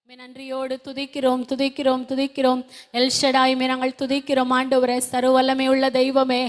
நன்றியோடு துதிக்கிறோம் துதிக்கிறோம் துதிக்கிறோம். எல்ஷடாய் நாங்கள் துதிக்கிறோம் ஆண்டவரே, சர்வவல்லமை உள்ள தெய்வமே.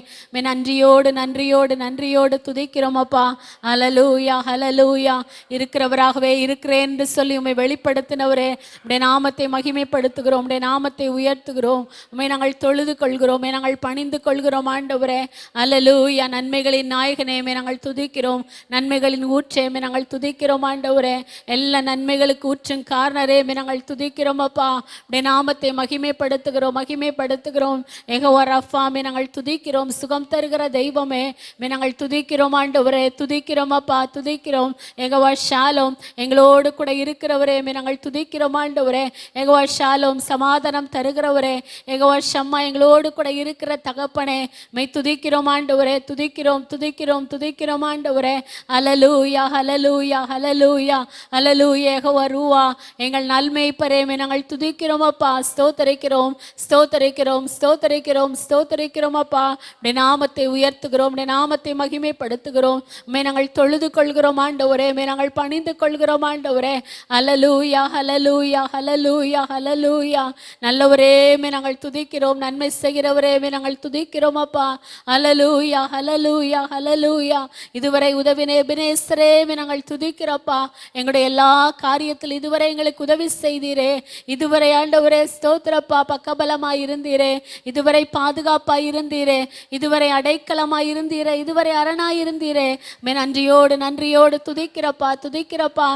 நன்றியோடு நன்றியோடு நன்றியோடு துதிக்கிறோம் அப்பா. ஹல்லேலூயா ஹல்லேலூயா. இருக்கிறவராகவே இருக்கிறேன் என்று சொல்லி உம்மை வெளிப்படுத்தினவரே, உம்முடைய நாமத்தை மகிமைப்படுத்துகிறோம், உம்முடைய நாமத்தை உயர்த்துகிறோம். உம்மை நாங்கள் தொழுது கொள்கிறோம், உம்மை நாங்கள் பணிந்து கொள்கிறோம் ஆண்டவரே. ஹல்லேலூயா. நன்மைகளின் நாயகனே நாங்கள் துதிக்கிறோம், நன்மைகளின் ஊற்றே நாங்கள் துதிக்கிறோம் ஆண்டவரே. எல்லா நன்மைகளுக்கு ஊற்றும் காரணரே நாங்கள் துதிக்கிறோம் அப்பா. உடைய நாமத்தை மகிமைப்படுத்துகிறோம் மகிமைப்படுத்துகிறோம். யெகோவா ரஃபா நாங்கள் துதிக்கிறோம், சுகம் தருகிற தெய்வமே நாங்கள் துதிக்கிறோம் ஆண்டவரே, துதிக்கிறோம் அப்பா துதிக்கிறோம். யெகோவா ஷாலோம் எங்களோடு கூட இருக்கிறவரே நாங்கள் துதிக்கிறோம் ஆண்டவரே. யெகோவா ஷாலோம் சமாதானம் தருகிறவரே, யெகோவா ஷம்மா எங்களோடு கூட இருக்கிற தகப்பனே மெய் துதிக்கிறோம் ஆண்டவரே, துதிக்கிறோம் துதிக்கிறோம் துதிக்கிறோம் ஆண்டவரே. ஹல்லேலூயா ஹல்லேலூயா ஹல்லேலூயா ஹல்லேலூயா. யெகோவா ரூவா எங்கள் நல்மேய்ப்பரே நாங்கள் துதிக்கிறோம் அப்பா, ஸ்தோத்தரிக்கிறோம் ஸ்தோத்தரிக்கிறோம் ஸ்தோத்தரிக்கிறோம் ஸ்தோத்தரிக்கிறோம் அப்பா. உடைய நாமத்தை உயர்த்துகிறோம், உடைய நாமத்தை மகிமைப்படுத்துகிறோம். நாங்கள் தொழுது கொள்கிறோம் ஆண்டவரே, நாங்கள் பணிந்து கொள்கிறோம் ஆண்டவரே. ஹல்லேலூயா ஹல்லேலூயா ஹல்லேலூயா ஹல்லேலூயா. நல்லவரே நாங்கள் துதிக்கிறோம், நன்மை செய்கிறவரே நாங்கள் துதிக்கிறோம் அப்பா. ஹல்லேலூயா ஹல்லேலூயா ஹல்லேலூயா. இதுவரை உதவினே எபினேசரே நாங்கள் துதிக்கிறப்பா. எங்களுடைய எல்லா காரியத்தில் இதுவரை எங்களுக்கு உதவி செய்தீரே, இதுவரை ஆண்டவரே ஸ்தோத்திரப்பா பக்கபலமாய் இருந்தீரே, இதுவரை பாதுகாப்பாய் இருந்தீரே, இதுவரை அடைக்கலமாய் இருந்தீரே, இதுவரை அரணாய் இருந்தீரே. நன்றியோடு நன்றியோடு துதிக்கிறப்பா துதிக்கிறப்பா.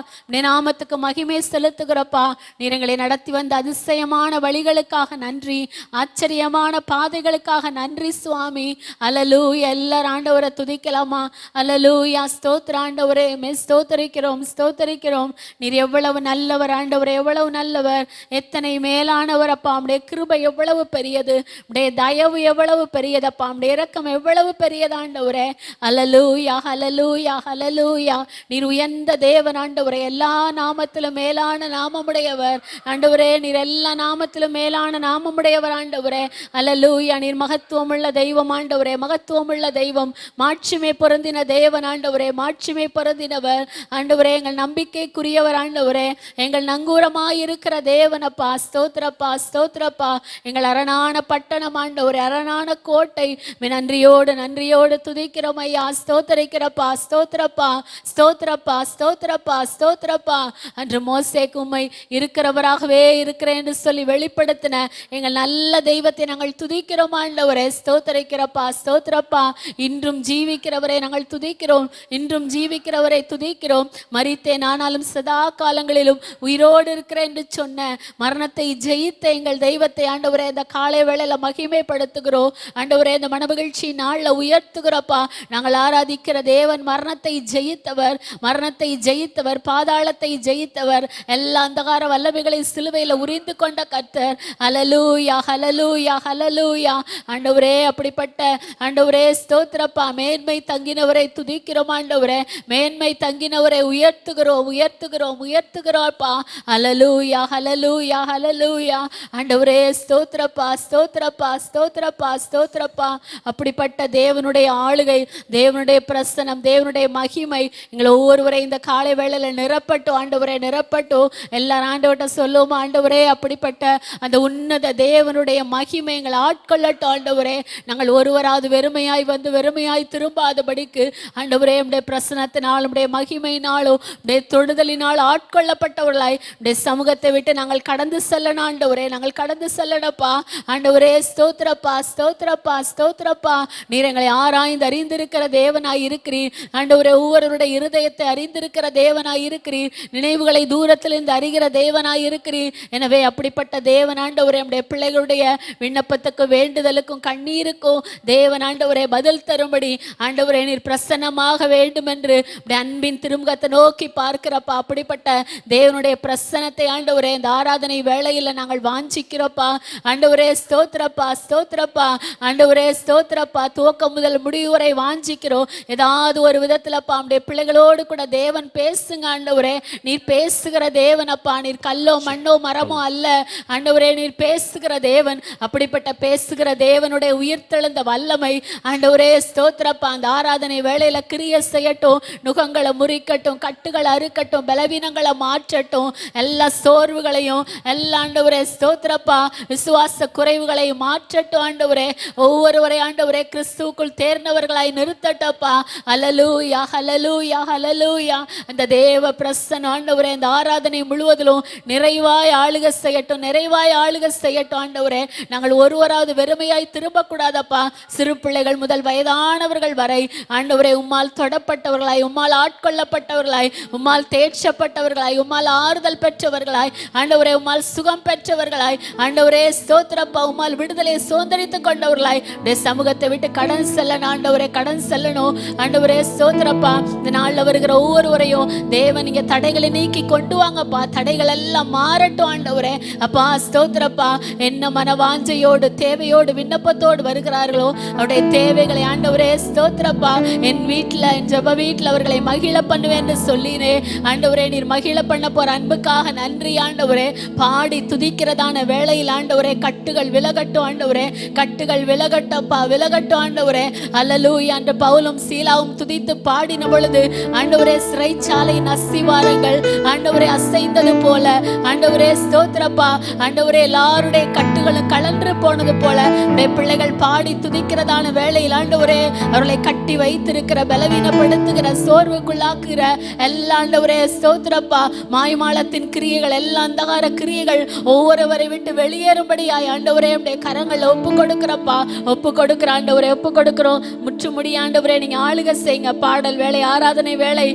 நாமத்துக்கு மகிமை செலுத்துகிறப்பா. நீர் எங்களை நடத்தி வந்த அதிசயமான வழிகளுக்காக நன்றி, ஆச்சரியமான பாதைகளுக்காக நன்றி சுவாமி. ஹல்லேலூயா. எல்லாரும் ஆண்டவரை துதிக்கலாமா? ஹல்லேலூயா. ஸ்தோத்திர ஆண்டவரே ஸ்தோத்தரிக்கிறோம் ஸ்தோத்தரிக்கிறோம். நீர் எவ்வளவு நல்லவர் ஆண்டவர், எவ்வளவு நல்லவர், எத்தனை மேலானவர் அப்பா. உடைய கிருபை எவ்வளவு பெரியது, உடைய தயவு எவ்வளவு பெரியதப்பா, உடைய இரக்கம் எவ்வளவு பெரியது ஆண்டவரே. ஹல்லேலூயா ஹல்லேலூயா ஹல்லேலூயா. நீர் உயர்ந்த தேவன் ஆண்டவரே, எல்லா நாமத்திலும் மேலான நாமமுடையவர் ஆண்டவரே. நீர் எல்லா நாமத்திலும் மேலான நாமமுடையவர் ஆண்டவரே. ஹல்லேலூயா. நீர் மகத்துவம் உள்ள தெய்வம் ஆண்டவரே, மகத்துவம் உள்ள தெய்வம், மாட்சிமை பொருந்தின தேவன் ஆண்டவரே, மாட்சிமை பொருந்தினவர் ஆண்டவரே. எங்கள் நம்பிக்கைக்குரியவர் ஆண்டவரே, எங்கள் நங்கூரமாய் இருக்கிற தேவனப்பா. ஸ்தோத்திரப்பா ஸ்தோத்திரப்பா. எங்கள் அரணான பட்டணம் ஆண்டவரே, அரணான கோட்டை நன்றியோடு நன்றியோடு துதிக்கிறோம் ஐயா. ஸ்தோத்தரிக்கிறப்பா ஸ்தோத்திரப்பா ஸ்தோத்திரப்பா ஸ்தோத்திரப்பா ஸ்தோத்திரப்பா. அன்று மோசேக்கு உம்மை இருக்கிறவராகவே இருக்கிறேன் என்று சொல்லி வெளிப்படுத்தின எங்கள் நல்ல தெய்வத்தை நாங்கள் துதிக்கிறோம் ஆண்டவரே. ஸ்தோத்தரிக்கிறப்பா ஸ்தோத்திரப்பா. இன்றும் ஜீவிக்கிறவரை நாங்கள் துதிக்கிறோம், இன்றும் ஜீவிக்கிறவரை துதிக்கிறோம். மரித்தேன் ஆனாலும் சதா காலங்களிலும் உயிரோடு இருக்கிறேன் என்று சொன்ன மரணத்தை ஜெயித்த எங்கள் தெய்வத்தை ஆண்டவரே இந்த காலை வேளையில மகிமைப்படுத்துகிறோம் ஆண்டவரே. இந்த மனமகிழ்ச்சி நாள்ல உயர்த்துகிறப்பா. நாங்கள் ஆராதிக்கிற தேவன் மரணத்தை ஜெயித்தவர், மரணத்தை ஜெயித்தவர், பாதாளத்தை ஜெயித்தவர், எல்லா அந்தகார வல்லமைகளை சிலுவையில உரிந்து கொண்ட கர்த்தர். ஹல்லேலூயா ஹல்லேலூயா ஹல்லேலூயா. ஆண்டவரே அப்படிப்பட்ட ஆண்டவரே ஸ்தோத்திரப்பா. மேன்மை தங்கினவரை துதிக்கிறோம் ஆண்டவரே, மேன்மை தங்கினவரை உயர்த்துகிறோம் உயர்த்துகிறோம் உயர்த்துகிறோம்ப்பா. ஹல்லேலூயா ஹல்லேலூயா ஹல்லேலூயா. ஆண்டவரே ஸ்தோத்திரப்பா ஸ்தோத்திரப்பா ஸ்தோத்திரப்பா ஸ்தோத்திரப்பா. அப்படிப்பட்ட தேவனுடைய ஆளுகை, தேவனுடைய பிரசனம், தேவனுடைய மகிமை எங்களை ஒவ்வொருவரை இந்த காலை வேளையில நிரப்பட்டும் ஆண்டவரே, நிரப்பட்டும். எல்லாரும் ஆண்டவர்கிட்ட சொல்லுவோம் ஆண்டவரே, அப்படிப்பட்ட அந்த உன்னத தேவனுடைய மகிமை எங்களை ஆட்கொள்ளட்டும் ஆண்டவரே. நாங்கள் ஒருவராது வெறுமையாய் வந்து வெறுமையாய் திரும்பாதபடிக்கு ஆண்டவரே உடைய பிரசனத்தினால், உடைய மகிமையினாலும், உடைய தொடுதலினால் ஆட்கொள்ளப்பட்டவர்களாய் உடைய சமூகத்தை விட்டு நாங்கள் கடந்து செல்லணும் ஆண்டவரே, நாங்கள் கடந்து செல்லணப்பா ஆண்டவரே. ஸ்தோத்திரப்பா ஸ்தோத்திரப்பா ஸ்தோத்திரப்பா. நீர் எங்களை ஆராய்ந்து அறிந்திருக்கிற தேவனாய் இருக்கிறீர் ஆண்டவரே. ஒவ்வொருவருடைய இருதயத்தை அறிந்திருக்கிற தேவனாய் இருக்கிறீர், நினைவுகளை தூரத்திலிருந்து அறிகிற தேவனாய் இருக்கிறீர். எனவே அப்படிப்பட்ட தேவன் ஆண்டவரே நம்முடைய பிள்ளைகளுடைய விண்ணப்பத்துக்கு வேண்டுதலுக்கும் கண்ணீருக்கும் தேவன் ஆண்டவரே பதில் தரும்படி ஆண்டவரே நீர் பிரசன்னமாக வேண்டும் என்று அன்பின் திருமுகத்தை நோக்கி பார்க்கிறப்பா. அப்படிப்பட்ட தேவனுடைய பிரசன்னத்தை ஆண்டவரே இந்த ஆராதனை வேளையில் நாங்கள் வாஞ்சிக்கிறோப்பா ஆண்டவரே. ஸ்தோத்திரப்பா ஸ்தோத்திரப்பா ஆண்டவரே ஸ்தோத்திரப்பா. துவக்கம் முதல் முடிவு வரை வாஞ்சிக்கிறோம். ஏதாவது ஒரு விதத்திலப்பா நம்முடைய பிள்ளைகளோடு கூட தேவன் பேசுங்க ஆண்டவரே. நீர் பேசுகிற தேவன் அப்பா, நீர் கல்லோ மண்ணோ மரமோ அல்ல ஆண்டவரே, நீர் பேசுகிற தேவன். அப்படிப்பட்ட பேசுகிற தேவனுடைய உயிர்த்தெழுந்த வல்லமை ஆண்டவரே ஸ்தோத்திரப்பா அந்த ஆராதனை வேளையில கிரிய செய்யட்டும், நுகங்களை முறிக்கட்டும், கட்டுகளை அறுக்கட்டும், பலவீனங்களை மாற்றட்டும். எல்லா சோர்வுகளையும் எல்லா ஆண்டவரே ஸ்தோத்திரப்பா விசுவாச குறைவுகளை மாற்றட்டும் ஆண்டவரே. ஒவ்வொருவரை ஆண்டவரே கிறிஸ்துவுக்குள் தேர்ந்தவர்களாய் நிறுத்தட்டப்பா. ஹல்லேலூயா ஹல்லேலூயா ஹல்லேலூயா. அந்த தேவ பிரசன்னம் ஆண்டவரே இந்த ஆராதனை முழுவதிலும் நிறைவாய் ஆளுகை செய்யட்டும், நிறைவாய் ஆளுகை செய்யட்டும் ஆண்டவரே. நாங்கள் ஒருவராவது வெறுமையாய் திரும்பக்கூடாதப்பா. சிறு பிள்ளைகள் முதல் வயதானவர்கள் வரை ஆண்டவரே உம்மால் தொடப்பட்டவர்களாய், உம்மால் ஆட்கொள்ளப்பட்டவர்களாய், உம்மால் தேற்றப்பட்டவர்களாய், உம்மால் ஆறுதல் பெற்றவர்களாய் ஆண்டவரே, உம்மால் சுகம் பெற்றவர்களாய் ஆண்டவரே ஸ்தோத்திரப்பா, உம்மால் விடுதலை சுதந்திரித்துக் கொண்டவர்களாய் சமூகத்தை விட்டு கடன் செல்லணும் ஆண்டவரே, கடன் செல்லணும் ஆண்டவரே ஸ்தோத்திரப்பா. இந்த நாளில் வருகிற ஒவ்வொருவரையும் தேவன் நீங்க தடைகளை நீக்கி கொண்டு வாங்கப்பா. தடைகள் எல்லாம் மாறட்டும் ஆண்டவரே. அப்பா ஸ்தோத்திரப்பா, என்ன மனவாஞ்சையோடு தேவையோடு விண்ணப்பத்தோடு வருகிறார்களோ அவருடைய தேவைகளை ஆண்டவரே ஸ்தோத்திரப்பா என் வீட்டில், என் ஜெப வீட்டில் அவர்களை மகிழ பண்ணுவேன் சொல்லினே ஆண்டவரே. நீர் மகிழ பண்ண போற அன்புக்காக நன்றி ஆண்டவரே. பாடி துதிக்கிறதான வேளையில் ஆண்டவரே கட்டுகள் விலகட்டும் ஆண்டவரே, கட்டுகள் விலகட்டப்பா, விலகட்டும் ஆண்டவரே. அல்லேலூயா. என்று பவுலும் சீலாவும் துதித்து பாடின பொழுது ஆண்டவரே சிறைச்சாலையின் அஸ்திவாரங்கள் ஆண்டவரே அசைந்தது போல ஆண்டவரே ஸ்தோத்திரப்பா ஆண்டவரே எல்லாருடைய கட்டுகளும் கலன்று போனது போல உடைய பிள்ளைகள் பாடி துதிக்கிறதான வேளையில் ஆண்டவரே அவர்களை கட்டி வைத்திருக்கிற, பலவீனப்படுத்துகிற, சோர்வுக்குள்ளாக்குகிற எல்லா ஆண்டவரே ஸ்தோத்திரப்பா மாய்மாலத்தின் கிரியைகள், எல்லா அந்தகார கிரியைகள் ஒவ்வொருவரை விட்டு வெளியேறும்படியாய் ஆண்டவரே உடைய கரங்களை ஒப்பு கொடுக்கிறப்பா, ஒப்பு கொடுக்கிற ஆண்டவரே, ஒப்பு கொடுக்கிறோம். முற்றுமுடிய ஆண்டவரே நீங்க ஆளுகை செய்யுங்க. பாடல் வேளை, ஆராதனை வேளை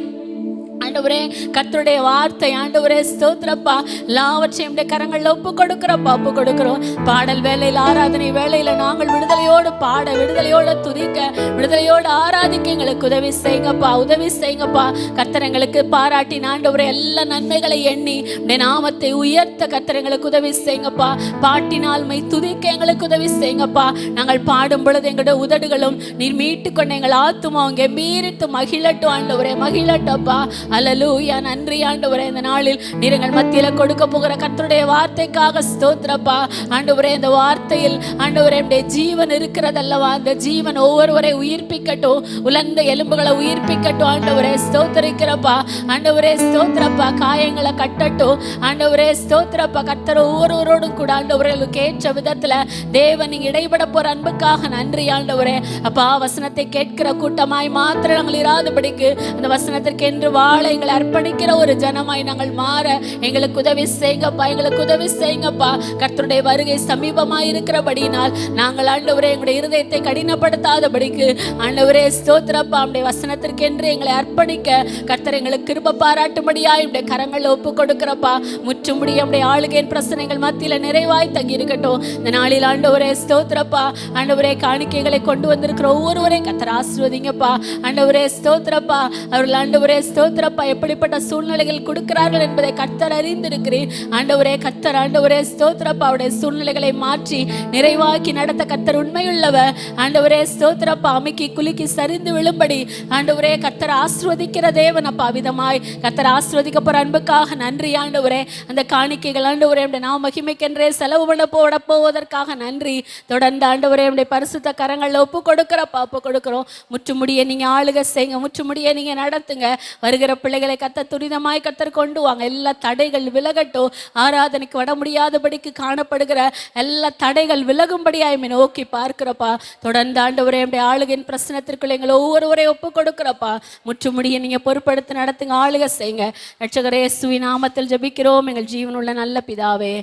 ஆண்டவரே கர்த்தருடைய வார்த்தை ஆண்டவரே ஸ்தோத்திரப்பா எல்லாவற்றையும் கரங்களில் ஒப்பு கொடுக்கிறப்பா, ஒப்பு கொடுக்கிறோம். பாடல் வேலையில், ஆராதனை வேலையில் நாங்கள் விடுதலையோடு பாட, விடுதலையோடு துதிக்க, விடுதலையோடு ஆராதிக்க எங்களுக்கு உதவி செய்யுங்கப்பா, உதவி செய்யுங்கப்பா. கர்த்தர் எங்களுக்கு பாராட்டின ஆண்டவரே எல்லா நன்மைகளை எண்ணி உடைய நாமத்தை உயர்த்த கர்த்தர் எங்களுக்கு உதவி செய்யுங்கப்பா. பாட்டினால் மை துதிக்க எங்களுக்கு உதவி செய்யுங்கப்பா. நாங்கள் பாடும் பொழுது எங்களுடைய உதடுகளும் நீர் மீட்டு கொண்டு எங்கள் ஆத்துமாவும் கம்பீரித்து மகிழட்டும் ஆண்டவரே, மகிழட்டப்பா. அல்லேலூயா. நன்றி ஆண்டவரே. இந்த நாளில் நீர் எங்கள் மத்தியில கொடுக்க போகிற கர்த்தருடைய வார்த்தைக்காக ஸ்தோத்திரப்பா ஆண்டவரே. இந்த வார்த்தையில் ஆண்டவரே உம்முடைய ஜீவன் இருக்கிறதல்லவா, அந்த ஜீவன் ஒவ்வொருவரை உயிர்ப்பிக்கட்டும், உலர்ந்த எலும்புகளை உயிர்ப்பிக்கட்டும் ஆண்டவரே ஸ்தோத்திரிக்கிறப்பா ஆண்டவரே ஸ்தோத்திரப்பா. காயங்களை கட்டட்டும் ஆண்டவரே ஸ்தோத்திரப்பா. கர்த்தர் ஒவ்வொருவரோடும் கூட ஆண்டவர்களுக்கு ஏற்ற விதத்துல தேவன் நீங்க இடைபட போற அன்புக்காக நன்றி ஆண்டவரே. அப்பா வசனத்தை கேட்கிற கூட்டமாய் மாத்திரம் நாங்கள் இராதபடிக்கு அந்த வசனத்திற்கு என்று வாழ எங்களை அர்ப்பணிக்கிற ஒரு ஜனமாய் நாங்கள் மாற எங்களுக்கு உதவி செய்யுங்கப்பா, எங்களுக்கு உதவி செய்யுங்கப்பா. கர்த்தருடைய வருகை சமீபமாய் இருக்கிறபடியினால் நாங்கள் ஆண்டவரே எங்களுடைய இருதயத்தை கடினப்படுத்தாதபடிக்கு ஆண்டவரே ஸ்தோத்திரப்பா உம்முடைய வசனத்திற்கு என்று எங்களை அர்ப்பணிக்க கர்த்தர் எங்களுக்கு கிருபை பாராட்டும்படியாய் உம்முடைய கரங்களில் ஒப்பு கொடுக்கிறப்பா. முற்றுமுடிய உம்முடைய ஆளுகையின் பிரச்சனைகள் மத்தியில நிறைவாய் தங்கி இருக்கட்டும். இந்த நாளில் ஆண்டவரே ஸ்தோத்திரப்பா ஆண்டவரே காணிக்கைகளை கொண்டு வந்திருக்கிற ஒவ்வொருவரையும் கர்த்தர் ஆசீர்வதிங்கப்பா ஆண்டவரே ஸ்தோத்திரப்பா. அவர்கள் ஆண்டவரே ஸ்தோத்திரப்பா எப்படிப்பட்ட சூழ்நிலைகள் கொடுக்கிறார்கள் என்பதை கர்த்தர் அறிந்திருக்கிறேன் ஆண்டவரே. கர்த்தர் ஆண்டவரே ஸ்தோத்திரப்பா அவருடைய சூழ்நிலைகளை மாற்றி நிறைவாக்கி நடத்த கர்த்தர் உண்மையுள்ளவர் ஆண்டவரே ஸ்தோத்திரப்பா. அமுக்கி குலுக்கி சரிந்து விழும்படி ஆண்டவரே கர்த்தர் ஆசீர்வதிக்கிற தேவன் அப்பா. விதமாய் கர்த்தர் ஆசீர்வதிக்க போற அன்புக்காக நன்றி ஆண்டவரே. அந்த காணிக்கைகள் ஆண்டவரே நாம் மகிமைக்கென்றே செலவு பண்ண போவதற்காக நன்றி. தொடர்ந்து ஆண்டவரே உடைய பரிசுத்த கரங்களில் ஒப்பு கொடுக்கிறப்பா, ஒப்பு கொடுக்கிறோம். முற்றுமுடிய நீங்க ஆளுகை செய்யுங்க, முற்றுமுடிய நீங்க நடத்துங்க. வருகிற பிள்ளைகளை கர்த்தர் துரிதமாய் கர்த்தர் கொண்டு வாங்க. எல்லா தடைகள் விலகட்டும். ஆராதனைக்கு வர முடியாதபடிக்கு காணப்படுகிற எல்லா தடைகள் விலகும்படியாய் நோக்கி பார்க்கிறப்பா. தொடர்ந்து ஆண்டவரே உடைய ஆளுகையின் பிரச்சனத்திற்குள்ள எங்களை ஒவ்வொருவரையும் ஒப்பு கொடுக்கிறப்பா. முற்றுமுடிய நீங்க பொறுப்படுத்தி நடத்துங்க, ஆளுகை செய்யுங்க. ரட்சகர் இயேசுவின் நாமத்தில் ஜெபிக்கிறோம் எங்கள் ஜீவனுள்ள நல்ல பிதாவே,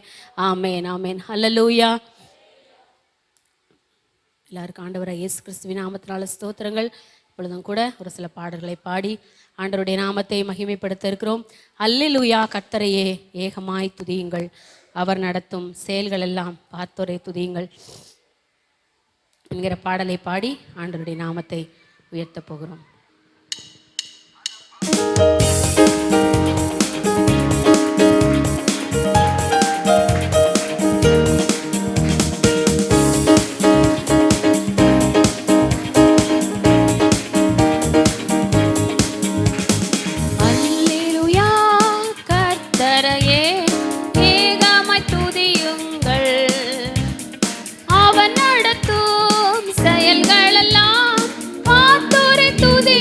ஆமேன் ஆமேன். அல்லேலூயா. எல்லாருக்கும் ஆண்டவராகிய இயேசு கிறிஸ்துவின் நாமத்தினால ஸ்தோத்திரங்கள். இப்பொழுதும் கூட ஒரு சில பாடல்களை பாடி ஆண்டவருடைய நாமத்தை மகிமைப்படுத்த இருக்கிறோம். அல்லேலூயா. கர்த்தரையே ஏகமாய் துதியுங்கள், அவர் நடத்தும் செயல்கள் எல்லாம் பார்த்தோரை துதியுங்கள் என்கிற பாடலை பாடி ஆண்டவருடைய நாமத்தை உயர்த்த போகிறோம். செயல்களெல்லாம் பார்த்தோரை துதி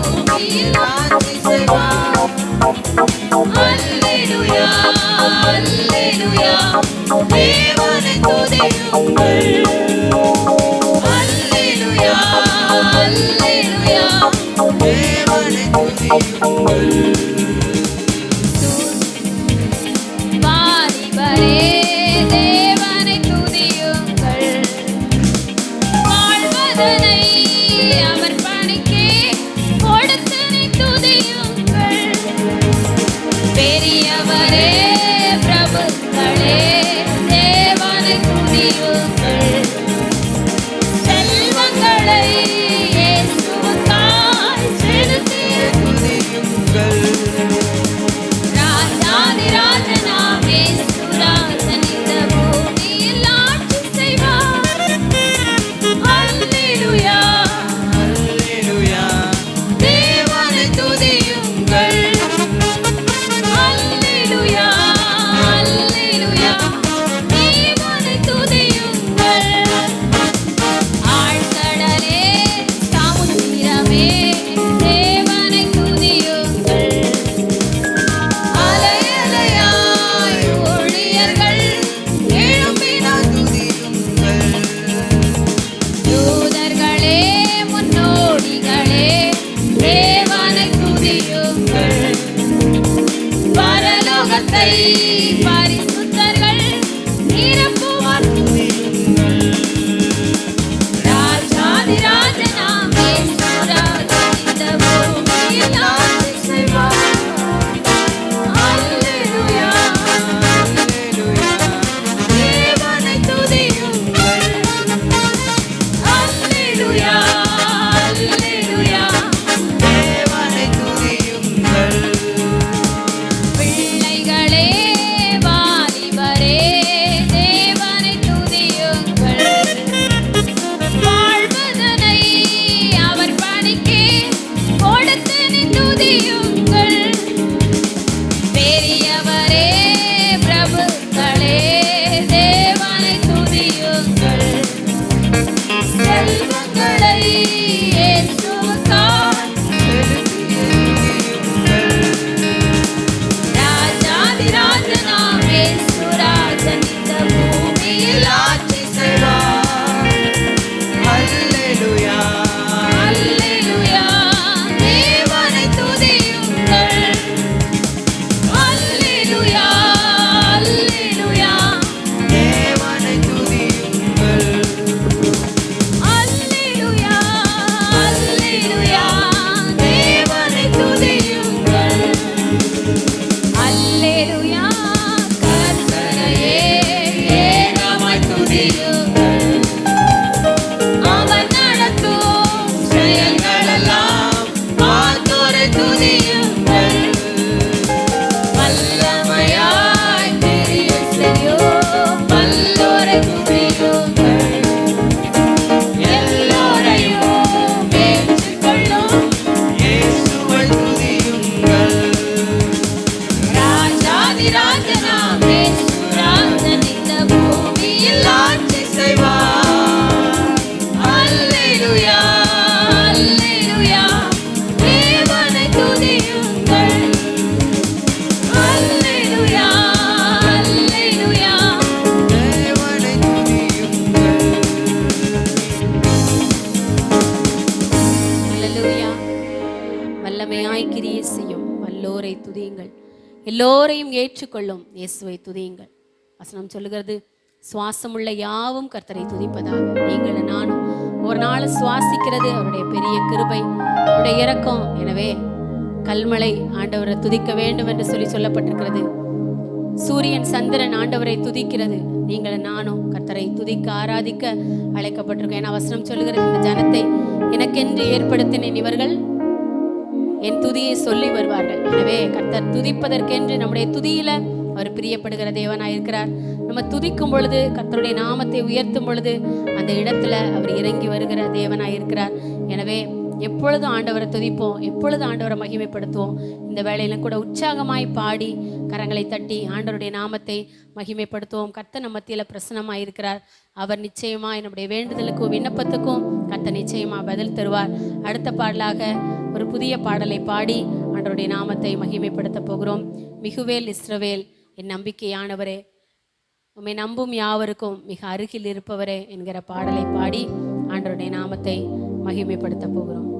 பூமியில் ஆட்சி செய்வார். அல்லேலூயா அல்லேலூயா தேவனை துதியுங்கள். அல்லேலூயா அல்லேலூயா தேவனை துதியுங்கள். வாலிபரே தேவனை துதியுங்கள். வாழ்வதனை அவர் பணிக்கே கொடுத்து நீ துதியுங்கள். பெரியவரே பிரபுக்களே தேவனை துதியுங்கள். செல்வங்களை இயேசுவுக்காய் செலுத்திய துதியுங்கள். ராஜாதிராஜனாம் இயேசுராஜன் இந்த பூமியில் ஆட்சி செய்வார். அல்லேலூயா அல்லேலூயா தேவனை துதியுங்கள். அல்லேலூயா அல்லேலூயா தேவனை துதியுங்கள். ஆழ்கடலே சமுத்திரமே தேவனை துதியுங்கள். அலையலையாய் ஊழியர்கள் எழும்பினால் துதியுங்கள். தூதர்களே முன்னோடிகளே தேவனை துதியுங்கள். பரலோகத்தை பரிசுத்தர்கள் நிரப்புவார் துதியுங்கள். ராஜாதிராஜனாம் இயேசுராஜன் இந்த பூமியில் ஆட்சி செய்வார். அல்லேலூயா அல்லேலூயா தேவனை துதியுங்கள். அல்லேலூயா அல்லேலூயா தேவனை துதியுங்கள். பிள்ளைகளே வாலிபரே தேவனை துதியுங்கள். வாழ்வதனை அவர் பணிக்கே கொடுத்து நீ துதியுங்கள். பெரியவரே பிரபுக்களே தேவனை துதியுங்கள். செல்வங்களை இயேசுவுக்காய் செலுத்திய துதியுங்கள். ராஜாதிராஜனாம் இயேசுராஜன் இந்த பூமியில் ஆட்சி செய்வார். அல்லேலூயா அல்லேலூயா தேவனை துதியுங்கள். அல்லேலூயா அல்லேலூயா தேவனை துதியுங்கள். அல்லேலூயா அல்லேலூயா தேவனை துதியுங்கள். அல்லேலூயா கர்த்தரையே ஏகமாய் துதியுங்கள். அவர் நடத்தும் செயல்களெல்லாம் பார்த்தோரை துதியுங்கள். வல்லமையாய் பெரிய செய்யும் வல்லோரை துதியுங்கள். எல்லோரையும் ஏற்றுக்கொள்ளும் இயேசுவை துதியுங்கள். ராஜாதிராஜனாம் இயேசுராஜன் இந்த பூமியில் ஆட்சி செய்வார். அல்லேலூயா அல்லேலூயா தேவனை துதியுங்கள். அல்லேலூயா அல்லேலூயா தேவனை துதியுங்கள். அல்லேலூயா. வல்லமையாய் கிரியை செய்யும் வல்லோரை துதியுங்கள். எல்லோரையும் ஏற்றுக்கொள்ளும் இயேசுவை துதியுங்கள். வசனம் சொல்லுகிறது, சுவாசமுள்ள யாவும் கர்த்தரை துதிப்பதாக. நீங்கள் நானும் ஒரு நாள் சுவாசிக்கிறது அவருடைய பெரிய கிருபை, அவருடைய இரக்கம். எனவே கல்மலை ஆண்டவரை துதிக்க வேண்டும் என்று சொல்லப்பட்டிருக்கிறது. சூரியன் சந்திரன் ஆண்டவரை துதிக்கிறது. நீங்கள் நானும் கர்த்தரை துதிக்க ஆராதிக்க அழைக்கப்பட்டிருக்கோம். ஏன்னா வசனம் சொல்லுகிறது, இந்த ஜனத்தை எனக்கென்று ஏற்படுத்தினேன், இவர்கள் என் துதியை சொல்லி வருவார்கள். எனவே கர்த்தர் துதிப்பதற்கென்று நம்முடைய துதியில அவர் பிரியப்படுகிற தேவனாயிருக்கிறார். நம்ம துதிக்கும் பொழுது, கர்த்தருடைய நாமத்தை உயர்த்தும் பொழுது அந்த இடத்துல அவர் இறங்கி வருகிற தேவனாயிருக்கிறார். எனவே எப்பொழுதும் ஆண்டவரை துதிப்போம், எப்பொழுதும் ஆண்டவரை மகிமைப்படுத்துவோம். இந்த வேளையில கூட உற்சாகமாய் பாடி கரங்களை தட்டி ஆண்டவருடைய நாமத்தை மகிமைப்படுத்துவோம். கர்த்தர் நம்ம மத்தியில பிரசன்னமாய் இருக்கிறார். அவர் நிச்சயமா என்னுடைய வேண்டுதலுக்கும் விண்ணப்பத்துக்கும் கர்த்தர் நிச்சயமா பதில் தருவார். அடுத்த பாடலாக ஒரு புதிய பாடலை பாடி ஆண்டவருடைய நாமத்தை மகிமைப்படுத்த போகிறோம். மிகுவேல் இஸ்ரவேல் என் நம்பிக்கையானவரே, உம்மை நம்பும் யாவருக்கும் மிக அருகில் இருப்பவரே என்கிற பாடலை பாடி ஆண்டவருடைய நாமத்தை மகிமைப்படுத்த போகிறோம்.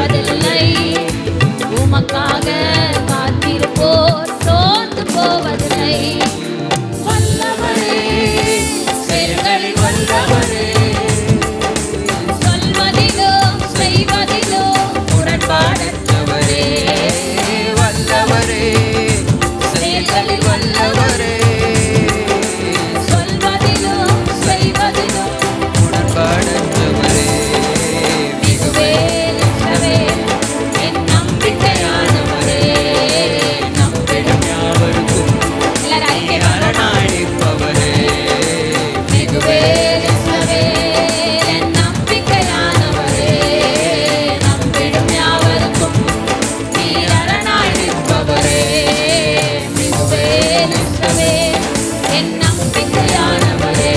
போவதில்லை. உமக்காக காத்திருப்போர் சோர்ந்து போவதில்லை. வல்லவரே, செயல்களில் வல்லவரே, சொல்வதிலோ செய்வதிலோ முரண்பாடற்றவரே. வல்லவரே, செயல்களில் வல்லவரே, சொல்வதிலோ செய்வதிலோ உடன்பாடற்றவரே, மிகுவேல் இஸ்ரவேல் என் நம்பிக்கையானவரே. நம்பிடும் யாவருக்கும் எல்லாரும் அறிக்கை பண்ணுவோமா? அரணாடிப்பவரே, மிகுவேல் இஸ்ரவேல் என் நம்பிக்கையானவரே. நம்பிடும் யாவருக்கும் நீர் அரணாயிருப்பவரே. மிகுவேல் இஸ்ரவேல் என் நம்பிக்கையானவரே.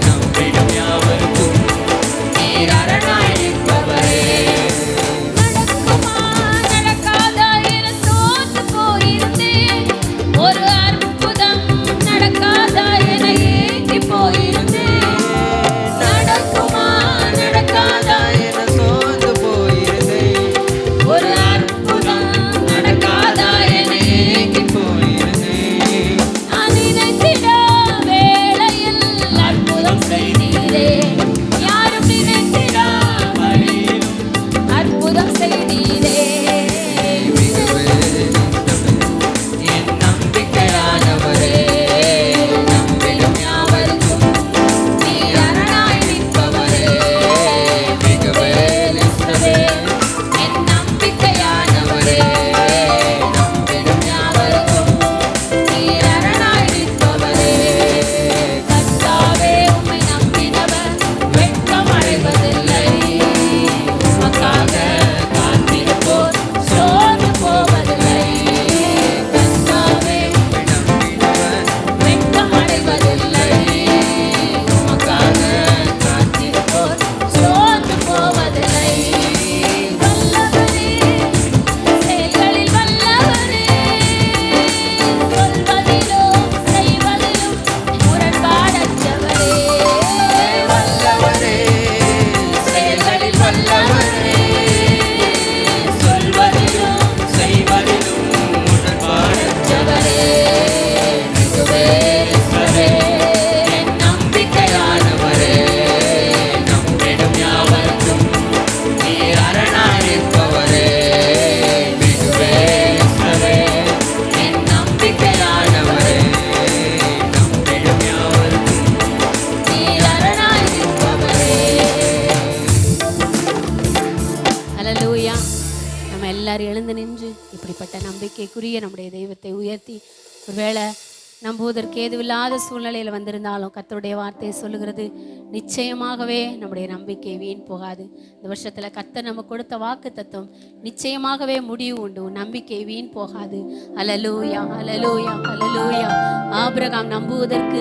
நம்பிடும் யாவருக்கும் நீர் அரணாயிருப்பவரே. நடக்குமா நடக்காதா என தோற்று போயிருந்தேன். ஒரு அற்புதம் நடக்காதா என ஏங்கி போயிருந்தேன். நடக்குமா நடக்காதா என சோர்ந்து போயிருந்தேன், ஒரு அற்புதம் நடக்காதா என ஏங்கி போயிருந்தேன். நான் நினைத்திட வேளையில் அற்புதம் செய்தீரே. யாரும் நினைத்திட அற்புதம் செய்தீரே. என் நம்பிக்கையானவரே, நம்பிடும் யாவருக்கும் நீர் அரணாய் நிற்பவரே. மிகுவேல் இஸ்ரவேல் என் நம்பிக்கையானவரே. நம்பிடும் யாவருக்கும் நீர் அரணாய் நிற்பவரே. கர்த்தாவே, உம்மை நம்பினவர் வெட்கம் அடைவதில்லை. உமக்காக காத்திருப்போர் சோர்ந்து போவதில்லை. கர்த்தாவே, நம்பினவர் வெட்கம் அடைவதில்லை. உமக்காக காத்திருப்போர் சோர்ந்து போவதில்லை. வல்லவரே, செயல்களில் வல்லவரே, சொல்வதிலோ செய்வதிலும் முரண்பாடற்றவரே. வல்லவரே, செயல்களில் வல்லவரே, சொல்வதிலும் செய்வதிலும் உடன்பாடற்றவரே, மிகுவேல் இஸ்ரவேல் என் நம்பிக்கையானவரே. நம்பிடும் யாவருக்கும் நீர் அரணாயிருப்பவரே. மிகுவேல் இஸ்ரவேல் என் நம்பிக்கையானவரே. நம்பிடும் யாவருக்கும் நீர் அரணாய் நிற்பவரே. ஹல்லேலூயா. நம்ம எல்லாரும் எழுந்து நின்று இப்படிப்பட்ட நம்பிக்கைக்குரிய நம்முடைய தெய்வத்தை உயர்த்தி, ஒருவேளை நம்புவதற்கு ஏதுவில்லாத சூழ்நிலையில் வந்திருந்தாலும் கர்த்தருடைய வார்த்தையை சொல்லுகிறது, நிச்சயமாகவே நம்முடைய நம்பிக்கை வீண் போகாது. இந்த வருஷத்தில் கர்த்தர் நமக்கு கொடுத்த வாக்கு தத்துவம் நிச்சயமாகவே முடிவு உண்டு. உன் நம்பிக்கை வீண் போகாது. ஹல்லேலூயா, ஹல்லேலூயா, ஹல்லேலூயா. ஆபிரகாம் நம்புவதற்கு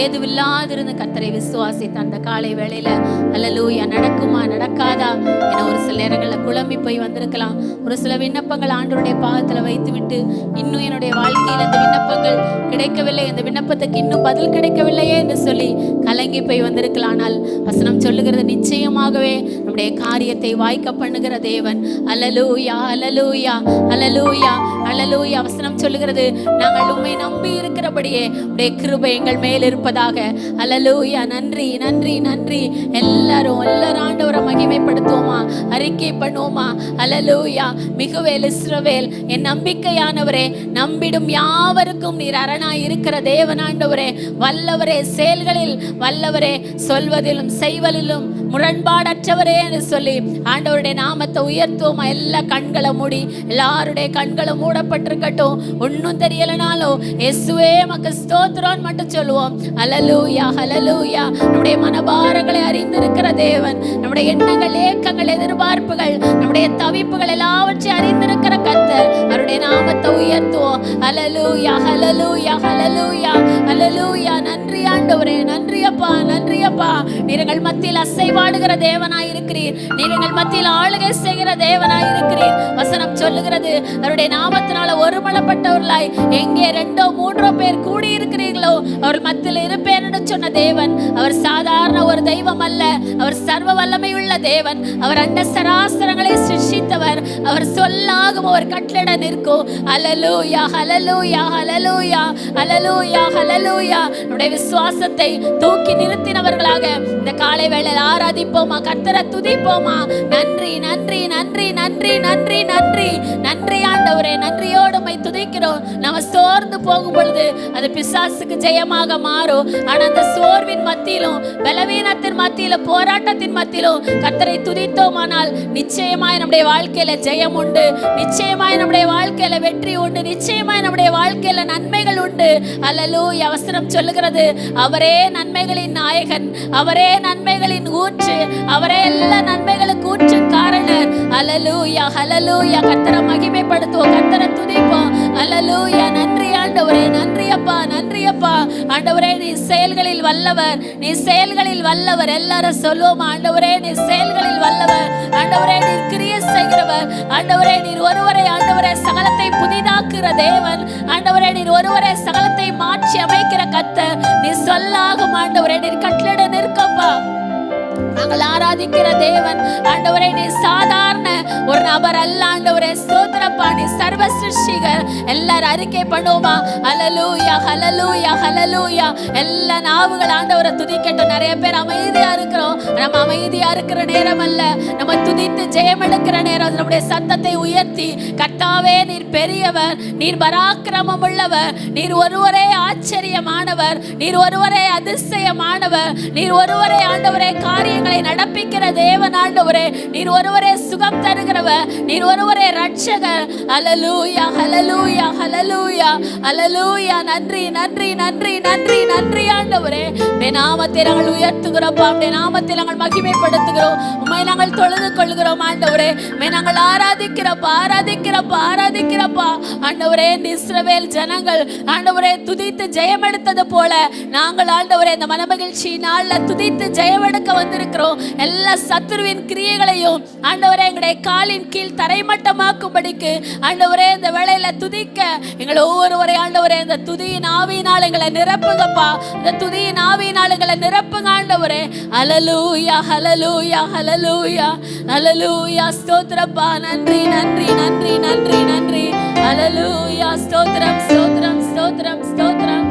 ஏதுவில்லாதிருந்து கர்த்தரை விசுவாசித்த அந்த காலை வேளையில ஹல்லேலூயா, நடக்குமா நடக்காதா என ஒரு சில நேரங்களில் குழம்பி போய் வந்திருக்கலாம். ஒரு சில விண்ணப்பங்கள் ஆண்டவருடைய பாதத்தில் வைத்து விட்டு, இன்னும் என்னுடைய வாழ்க்கையில் இந்த விண்ணப்பங்கள் கிடைக்கவில்லை, இந்த விண்ணப்பத்துக்கு இன்னும் பதில் கிடைக்கவில்லையே என்று சொல்லி கலங்கி போய் வந்திருக்கலாம். ஆனால் வசனம் சொல்லுகிறது, நிச்சயமாகவே நம்முடைய காரியத்தை வாய்க்க பண்ணுகிற தேவன். அல்லேலூயா, அல்லேலூயா, அல்லேலூயா, அல்லேலூயா. வசனம் சொல்லுகிறது, நாங்கள் உம்மை நம்பி இருக்கிறபடியே உம்முடைய கிருபை எங்கள் மேல் இருப்பதாக. அல்லேலூயா. நன்றி, நன்றி, நன்றி. எல்லாரும் ஆண்டவரை மகிமைப்படுத்துவோமா, அறிக்கை பண்ணுவோமா. அல்லேலூயா. மிகுவேல் இஸ்ரவேல் என் நம்பிக்கையானவரே, நம்பிடும் யாவருக்கும் நீர் அரணாய் இருக்கிற தேவனாண்டவரே, வல்லவரே, செயல்களில் வல்லவரே, சொல்வதிலும் செய்வதிலும் முரண்பாடற்றவரே என்று சொல்லி ஆண்டவருடைய நாமத்தை உயர்த்துவோமா. எல்லா கண்களை மூடி, எல்லாருடைய கண்களும் மூடப்பட்டிருக்கட்டும். ஒன்னும் தெரியலனாலும் இயேசுவே மக்கு ஸ்தோத்திரம் மட்டும் சொல்லுவோம். ஹல்லேலூயா, ஹல்லேலூயா. நம்முடைய மனபாரங்களை அறிந்திருக்கிற தேவன், நம்முடைய எண்ணங்கள், ஏக்கங்கள், எதிர்பார்ப்புகள், நம்முடைய தவிப்புகள் எல்லாவற்றையும் அறிந்திருக்கிற கர்த்தர், அவருடைய நாமத்தை உயர்த்துவோம். ஹல்லேலூயா, ஹல்லேலூயா, ஹல்லேலூயா, ஹல்லேலூயா. நன்றி ஆண்டவரே, நன்றி அப்பா, நன்றி அப்பா. நீர்கள் மத்தியில் அசைவாடுகிற தேவனாய் இருக்கிறீர். நீர்கள் மத்தியில் ஆளுகை செய்கிற தேவனாய் இருக்கிறீர். வசனம் சொல்லுகிறது, சொல்லுகிறது, அவருடைய நாமத்தினால ஒருமனப்பட்டவர்களாய் எங்கே 2-3 பேர் கூடி இருக்கிறீர்களோ அவர் மத்தியில் இருப்பேன் என்று சொன்ன தேவன் அவர் சாதாரண ஒரு தெய்வம் அல்ல. அவர் சர்வ வல்லமை உள்ள தேவன். அவர் அண்ட சராசரங்களை சிருஷ்டித்தவர். அவர் சொல்லாகும் ஒரு கட்டளை நிற்கும். ஹல்லேலூயா, ஹல்லேலூயா, ஹல்லேலூயா, ஹல்லேலூயா, ஹல்லேலூயா. நம்முடைய விசுவாசத்தை தூக்கி நிறுத்தினவர்களாக இந்த காலை வேளையில் ஆராதிப்போமா, கர்த்தரை துதிப்போமா. நன்றி, நன்றி, நன்றி, நன்றி, நன்றி, நன்றி, நன்றி ஆண்டவரே. நன்றியோடு உம்மை துதிக்கிறோம். நம்ம சோர்ந்து போகும் பொழுது அது பிசாசுக்கு ஜெயமாக மாறும். ஆனா அந்த சோர்வின் மத்தியிலும், பலவீனத்தின் மத்தியிலும், போராட்டத்தின் மத்தியிலும் கர்த்தரை துதித்தோமானால் நிச்சயமாய் நம்முடைய வாழ்க்கையில ஜெயம் உண்டு. நிச்சயமாய் நம்முடைய வாழ்க்கையில வெற்றி உண்டு. நிச்சயமாய் நம்முடைய வாழ்க்கையில நன்மைகள் உண்டு. ஹல்லேலூயா. வசனம் சொல்லுகிறது, அவரே நன்மைகளின் நாயகன், அவரே நன்மைகளின் ஊற்று, அவரே எல்லா நன்மைகளுக்கு ஊற்று காரணர். ஹல்லேலூயா, ஹல்லேலூயா. கர்த்தரை மகிமைப்படுத்துவோம், கர்த்தரை துதிப்போம். ஹல்லேலூயா. நன்றி ஆண்டவரே, நன்றி அப்பா, நன்றி அப்பா. ஆண்டவரே நீ செயல்களில் வல்லவர், நீ செயல்களில் வல்லவர். எல்லாரும் சொல்லுவோம், ஆண்டவரே நீ செயல்களில் வல்லவர், ஆண்டவரே நீர் கிரியை செய்கிறவர், ஆண்டவரே நீர் ஒருவரே, ஆண்டவரே சகலத்தை புதிதாக்குற தேவன், ஆண்டவரே நீர் ஒருவரே சகலத்தை மாற்றி அமைக்கிற கர்த்தர். நீ சொல்லாகும் ஆண்டவரே, நீர் கட்டளை நிற்கப்பா. நாங்கள் ஆராதிக்கிற தேவன் ஆண்டவரே நீ சாதாரண ஒரு நபர் அல்ல ஆண்டவரே. ஸ்தோத்திரப்பா, நீ சர்வ சிருஷ்டிகர். எல்லாரும் அறிக்கை பண்ணுவோமா? ஹல்லேலூயா, ஹல்லேலூயா, ஹல்லேலூயா. எல்லா நாவுகள் ஆண்டவரை துதிக்கட்டும். நிறைய பேர் அமைதியா இருக்கிறோம். நம்ம அமைதியா இருக்கிற நேரம் அல்ல, நம்ம துதித்து ஜெயம் எடுக்கிற நேரம். நம்முடைய சத்தத்தை உயர்த்தி, கர்த்தாவே நீர் பெரியவர், நீர் பராக்கிரமம் உள்ளவர், நீர் ஒருவரே ஆச்சரியமானவர், நீர் ஒருவரே அதிசயமானவர், நீர் ஒருவரே ஆண்டவரே காரியங்களை நடப்பிக்கிற தேவன் ஆண்டவரே, நீர் ஒருவரே சுகம் தருகிறவர், நீர் ஒருவரே ரட்சகர். ஹல்லேலூயா, ஹல்லேலூயா, ஹல்லேலூயா, ஹல்லேலூயா. நன்றி, நன்றி, நன்றி, நன்றி, நன்றி ஆண்டவரே. உம்முடைய நாமத்தை நாங்கள் உயர்த்துகிறோம், உம்முடைய நாமத்தை நாங்கள் மகிமைப்படுத்துகிறோம், உம்மை நாங்கள் தொழுது கொள்கிறோம் ஆண்டவரே. உம்மை நாங்கள் ஆராதிக்கிறப்பா, ஆராதிக்கிறப்பா, ஆராதிக்கிறப்பா ஆண்டவரே. இஸ்ரவேல் ஜனங்கள் ஆண்டவரே துதித்து ஜெயம் எடுத்தது போல நாங்கள் ஆண்டவரே இந்த மனமகிழ்ச்சி நாள்ல துதித்து ஜெயம் எடுக்க வந்திருக்கிறோம். எல்லா சத்துருவின் கிரியைகளையும் ஆண்டவரே எங்களுடைய காலின் கீழ் தரைமட்டமாக்கும்படிக்கு ஆண்டவரே இந்த வேளையில துதிக்க எங்களை ஒவ்வொருவரை ஆண்டவரே இந்த துதியின் ஆவியினால் எங்களை நிரப்புங்கப்பா. இந்த துதியின் ஆவியினால் எங்களை நிரப்புங்க ஆண்டவரே. ஹல்லேலூயா, ஹல்லேலூயா, ஹல்லேலூயா, ஹல்லேலூயா. ஸ்தோத்திரப்பா. நன்றி, நன்றி, நன்றி, நன்றி, நன்றி. ஹல்லேலூயா. ஸ்தோத்திரம், ஸ்தோத்திரம், ஸ்தோத்திரம், ஸ்தோத்திரம்.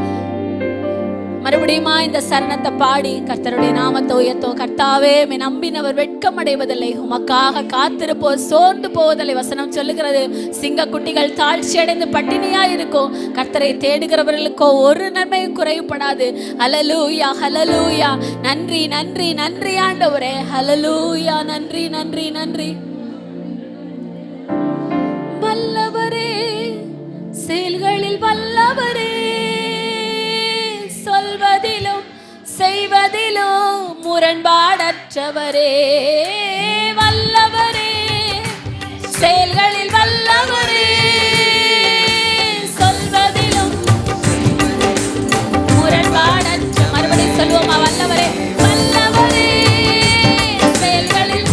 மறுபடியுமா இந்த சரணத்தை பாடி கர்த்தருடைய நாமத்தை உயர்த்தும். கர்த்தாவே உம்மை நம்பினவர் வெட்கம் அடைவதில்லை, உமக்காக காத்திருப்போர் சோர்ந்து போவதில்லை. வசனம் சொல்லுகிறது, சிங்க குட்டிகள் தாழ்ச்சி அடைந்து பட்டினியா இருக்கும், கர்த்தரை தேடுகிறவர்களுக்கோ ஒரு நன்மையும் குறைவுபடாது. ஹல்லேலூயா, ஹல்லேலூயா. நன்றி, நன்றி, நன்றி ஆண்டவரே. ஹல்லேலூயா. நன்றி, நன்றி, நன்றி. வல்லவரே, செயல்களில் வல்லவரே, சொல்வதிலும் செய்வதிலும் முரண்பாடற்றவரே. வல்லவரே, செயல்களில் வல்லவரே, சொல்வதிலும் முரண்பாடற்ற. மறுபடியும் சொல்லுவோமா? வல்லவரே, வல்லவரே, செயல்களில்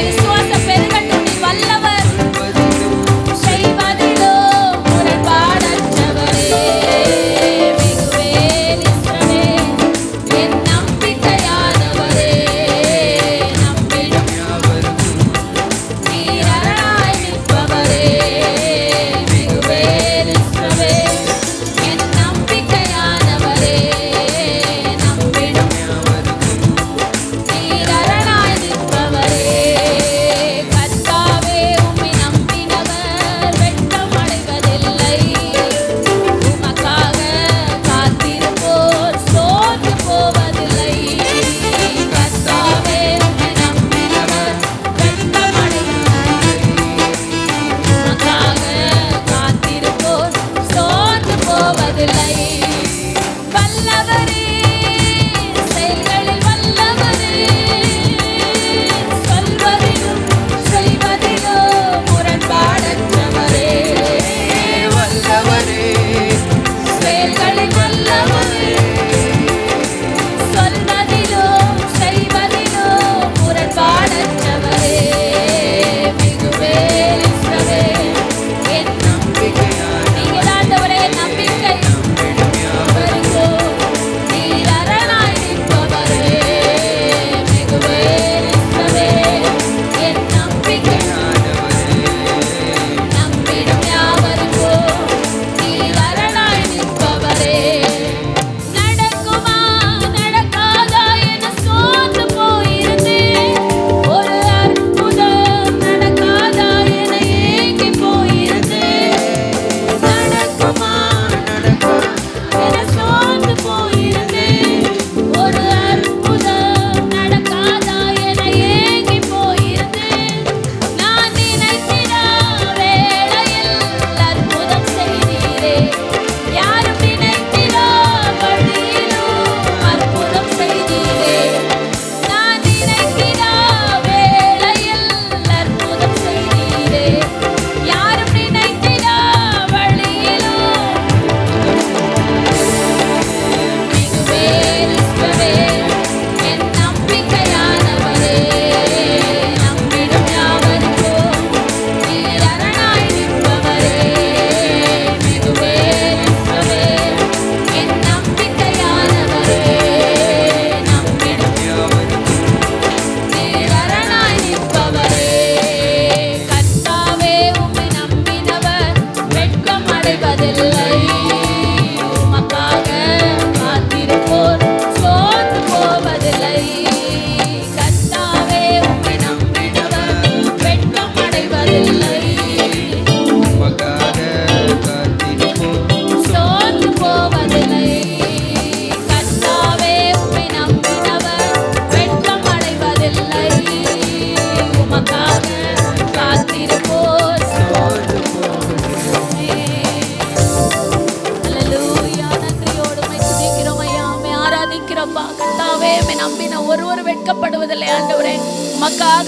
விசுவாசம் பெருகட்டும். நீ வல்லவர், செய்வதிலோ முரண்பாடற்றவரே. மிகுவேல் இஸ்ரவேல் என் நம்பிக்கையானவரே, நம்பிடும் நீர் அரணாய் நிற்பவரே.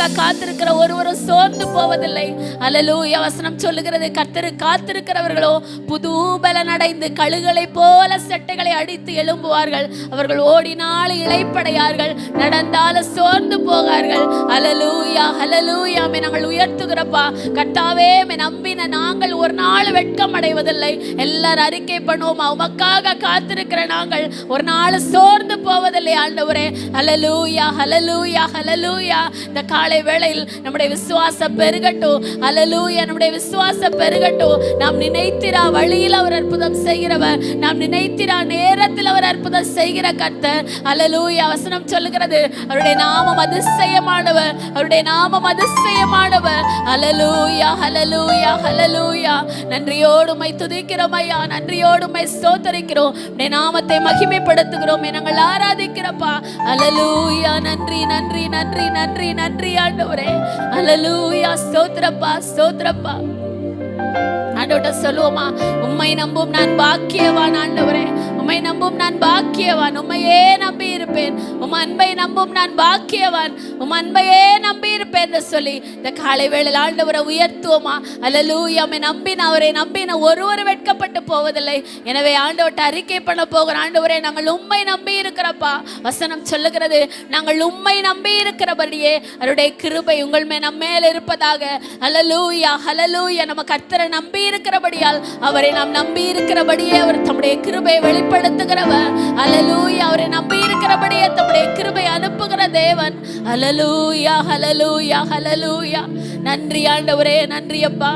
உமக்காக காத்திருக்கிற ஒருவரும் சோர்ந்து போவதில்லை. அல்லேலூயா. வசனம் சொல்லுகிறது, காத்திருக்கிறவர்களோ புது பலன் அடைந்து கழுகளை போல செட்டைகளை அடித்து எழும்புவார்கள். அவர்கள் ஓடினால் இளைப்படையார்கள், நடந்தாலும் சோர்ந்து போகார்கள். அல்லேலூயா, அல்லேலூயா. நாங்கள் உயர்த்துகிறப்பா கர்த்தாவே, நம்பின நாங்கள் ஒரு நாள் வெட்கம் அடைவதில்லை. எல்லாரும் அறிக்கை பண்ணுவோமா, உமக்காக காத்திருக்கிற நாங்கள் ஒரு நாள் சோர்ந்து போவதில்லை ஆண்டவரே. அல்லேலூயா, அல்லேலூயா, அல்லேலூயா. இந்த காலை வேளையில் நம்முடைய விசுவாசம் பெருகட்டும். அல்லேலூயா, நம்முடைய விசுவாசம் பெருகட்டும். நாம் நினைத்திரா வழியில் அவர் அற்புதம் செய்கிறவர், நாம் நினைத்திரா நேரத்தில் அவர் அற்புதம் செய்கிற கர்த்தர். அல்லேலூயா. வசனம் சொல்லுகிறது, அவருடைய நாமம் அதிசயமானவர், அவருடைய நாமம் அதிசயமானவர். அல்லேலூயா, அல்லேலூயா, அல்லேலூயா. நன்றியோடு உம்மை துதிக்கிறோம் ஐயா, நன்றியோடு உம்மை ஸ்தோத்திரிக்கிறோம், உம்முடைய நாமத்தை மகிமைப்படுத்துகிறோம், நாங்கள் ஆராதிக்கிறப்பா. அல்லேலூயா. நன்றி, நன்றி, நன்றி, நன்றி, நன்றி ஆண்டவரே. அல்லேலூயா. ஸ்தோத்திரப்பா, ஸ்தோத்திரப்பா. ஆண்டவர்ட்ட சொல்லுவோமா, உம்மை நம்பும் நான் பாக்கியவான் ஆண்டவரே, உம்மை நம்பும் நான் பாக்கியவான், உம்மையே நம்பி இருப்பேன், உம் அன்பை நம்பும் நான் பாக்கியவான், உம் அன்பையே நம்பி இருப்பேன் என்று சொல்லி இந்த காலை வேளையில் ஆண்டவரை உயர்த்துவோமா. அல்லேலூயா. அவரை நம்பின ஒருவர் வெட்கப்பட்டு போவதில்லை. எனவே ஆண்டவர்ட்ட அறிக்கை பண்ண போகிற ஆண்டவரே, நாங்கள் உம்மை நம்பி இருக்கிறப்பா. வசனம் சொல்லுகிறது, நாங்கள் உம்மை நம்பி இருக்கிறபடியே அவருடைய கிருபை உங்கள் மேல் இருப்பதாக. அல்லேலூயா, அல்லேலூயா. நம்ம கர்த்தரை நம்பி இருக்கிறபடியால், அவரை நாம் நம்பி இருக்கிறபடியே அவர் தம்முடைய கிருபையை வெளிப்படுத்துகிறவர். அல்லேலூயா. அவரை நம்பி இருக்கிறபடியே தம்முடைய கிருபை அனுப்புகிற தேவன். அல்லேலூயா, அல்லேலூயா, அல்லேலூயா. நன்றி ஆண்டவரே, நன்றி அப்பா.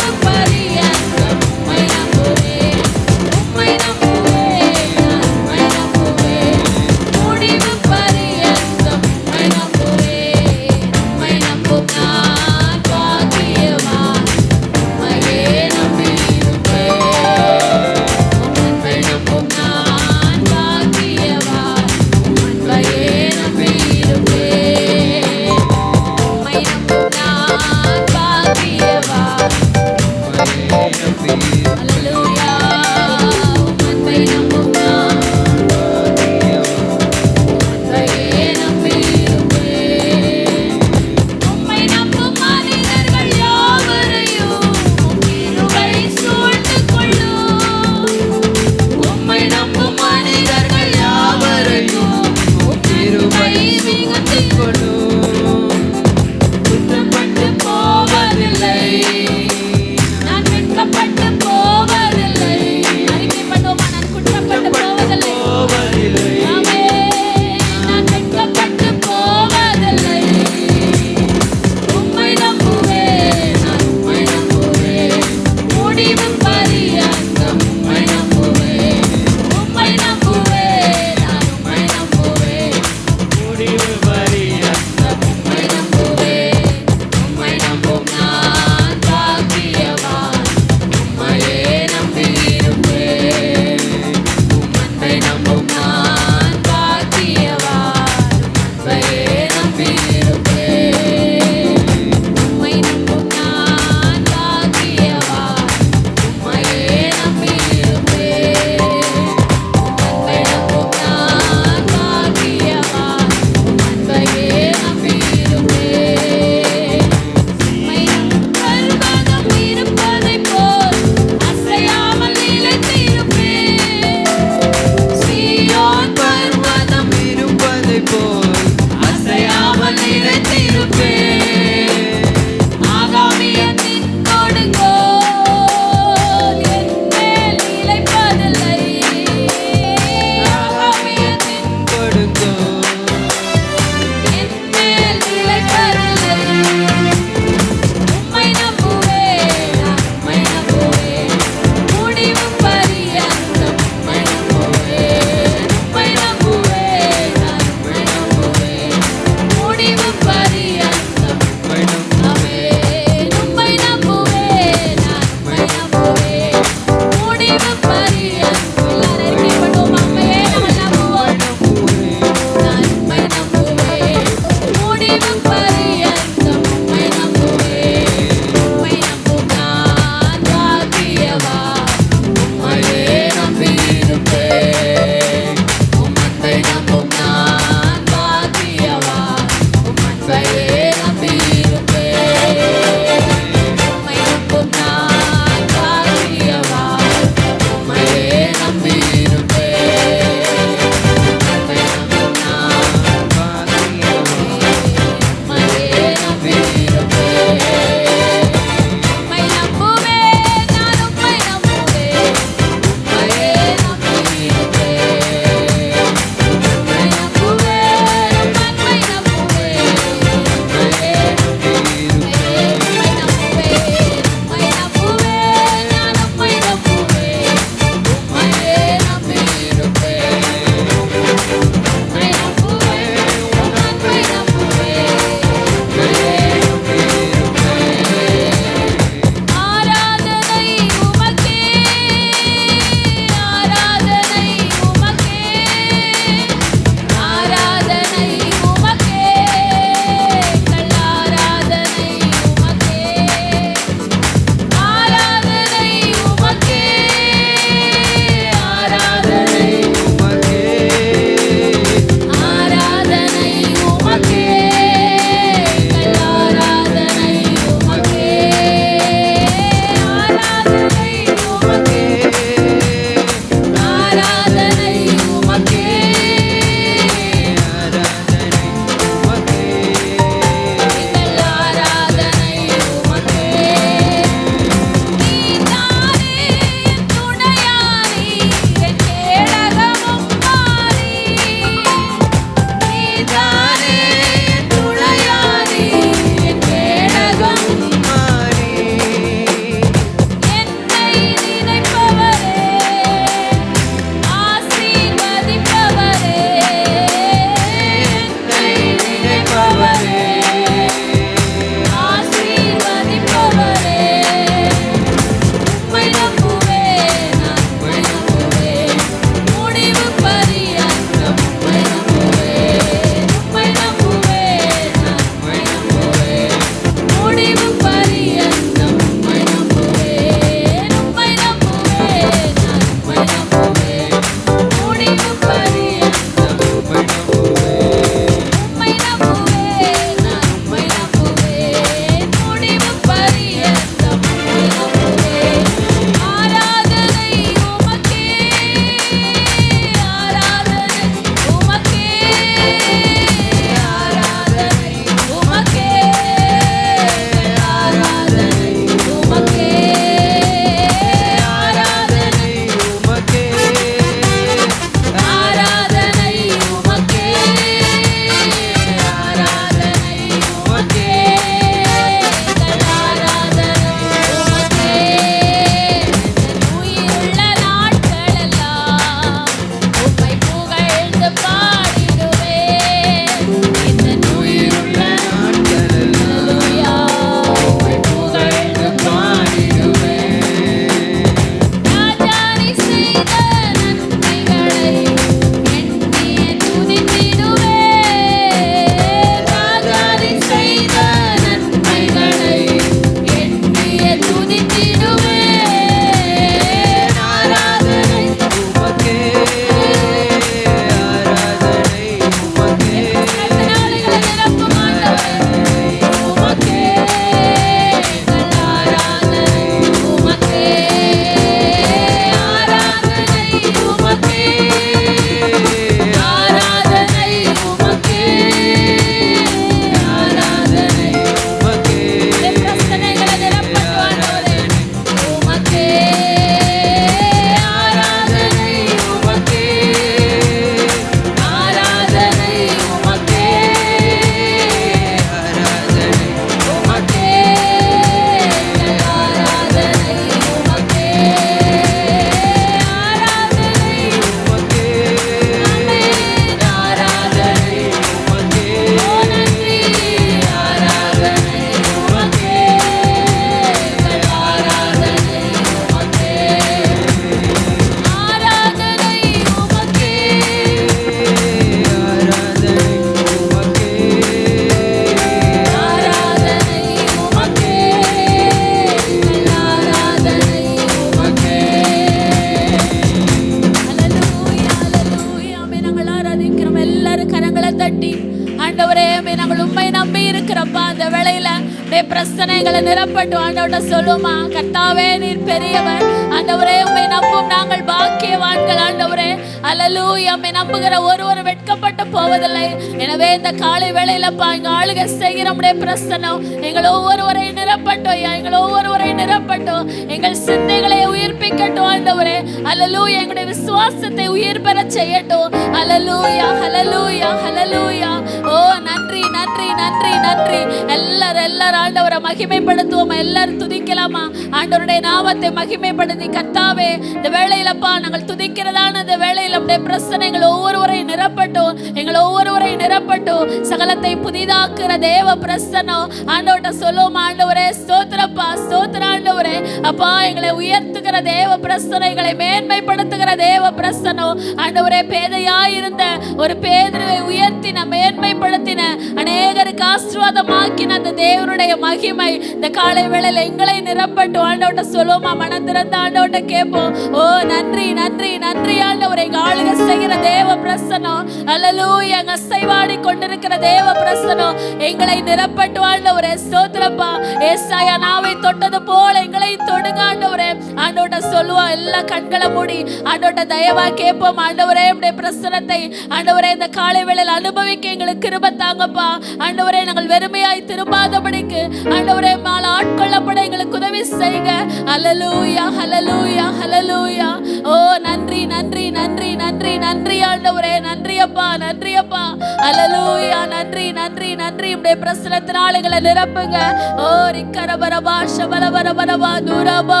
பிரச்சனைகளை நிரப்பட்டும். ஆண்டவர்கிட்ட சொல்லுமா, கர்த்தாவே நீர் பெரியவர். ஆண்டவரே உம்மை நம்பும் நாங்கள் பாக்கியவான்கள். ஆண்டவரே அல்லேலூயா. உம்மை நம்புகிற ஒருவர் வெட்கப்பட்டு போவதில்லை. எனவே இந்த காலை வேளையிலப்பா இங்க ஆளுகை செய்கிற நம்முடைய பிரசன்னம் எங்கள் ஒவ்வொருவரையும் நிரப்பட்டும் ஐயா. எங்கள் ஒவ்வொருவரையும் நிரப்பட்டும். எங்கள் சிந்தைகளை உயிர்ப்பிக்கட்டும் ஆண்டவரே. அல்லேலூயா. எங்களுடைய விசுவாசத்தை உயிர் பெற செய்யட்டும். அல்லேலூயா ஹல்லேலூயா ஹல்லேலூயா. ஓ நன்றி நன்றி நன்றி நன்றி. எல்லாரும் ஆண்டவரை மகிமைப்படுத்துவோமா? எல்லாரும் துதிக்கலாமா? ஆண்டவருடைய நாமத்தை மகிமைப்படுத்தி கர்த்தாவே இந்த வேளையிலப்பா நாங்கள் துதிக்கிறதான இந்த வேளையில நம்முடைய பிரச்சனைகள் ஒவ்வொருவரையும் நிரப்பட்டும். எங்கள் ஒவ்வொருவரையும் நிரப்பட்டும். சகலத்தை புதிதாக்குற தேவ பிரசன்னம் ஆண்டவர்கிட்ட சொல்லுவோம். ஆண்டவரே ஸ்தோத்திரப்பா ஸ்தோத்திர ஆண்டவரே. அப்பா எங்களை உயர்த்துகிற தேவ பிரசனம், எங்களை மேன்மைப்படுத்துகிற தேவ பிரசனம் ஆண்டவரே. பேதையாயிருந்த ஒரு பேதுருவை உயர்த்தின மேன்மைப்படுத்தின அநேகருக்கு ஆசீர்வாதமாக்கின அந்த தேவனுடைய மகிமை இந்த காலை வேளையில எங்களை நிரப்பட்டும். ஆண்டவர்கிட்ட சொல்லுவோமா? மனம் திறந்த ஆண்டவர்கிட்ட கேட்போம். ஓ நன்றி நன்றி நன்றி ஆண்டவரே. எங்க ஆளுகை செய்கிற தேவ பிரசனம் அல்லேலூயா. எங்க அசைவாடி கொண்டிருக்கிற தேவ பிரசனம் எங்களை நிரப்பட்டும் ஆண்டவரே. ஸ்தோத்திரப்பா. ஏசாயா நாவை தொட்டது போல எங்களை தொடுங்க ஆண்டவரே. ஆண்டவர்கிட்ட சொல்லுவோம். எல்லா கண்களை மூடி ஆண்டவர்கிட்ட தயவா கேட்போம். ஆண்டவரே உம்முடைய பிரசனத்தை ஆண்டவரே இந்த காலை வேளையில் அனுபவிக்க எங்களுக்கு கிருபை தாங்கப்பா. ஆண்டவரே நாங்கள் வெறுமையாய் திரும்பாதபடிக்கு ஆண்டவரே மாலை ஆட்கொள்ளப்பட எங்களுக்கு உதவி செய்க. அல்லேலூயா ஹல்லேலூயா ஹல்லேலூயா. ஓ நன்றி நன்றி நன்றி நன்றி நன்றி ஆண்டவரே. நன்றி அப்பா நன்றி அப்பா. அல்லேலூயா. நன்றி நன்றி நன்றி. உம்முடைய பிரசனத்தினால் எங்களை நிரப்புங்க. ஓ ரிக்கரபரபா ஷபலபரபரபா தூரபா.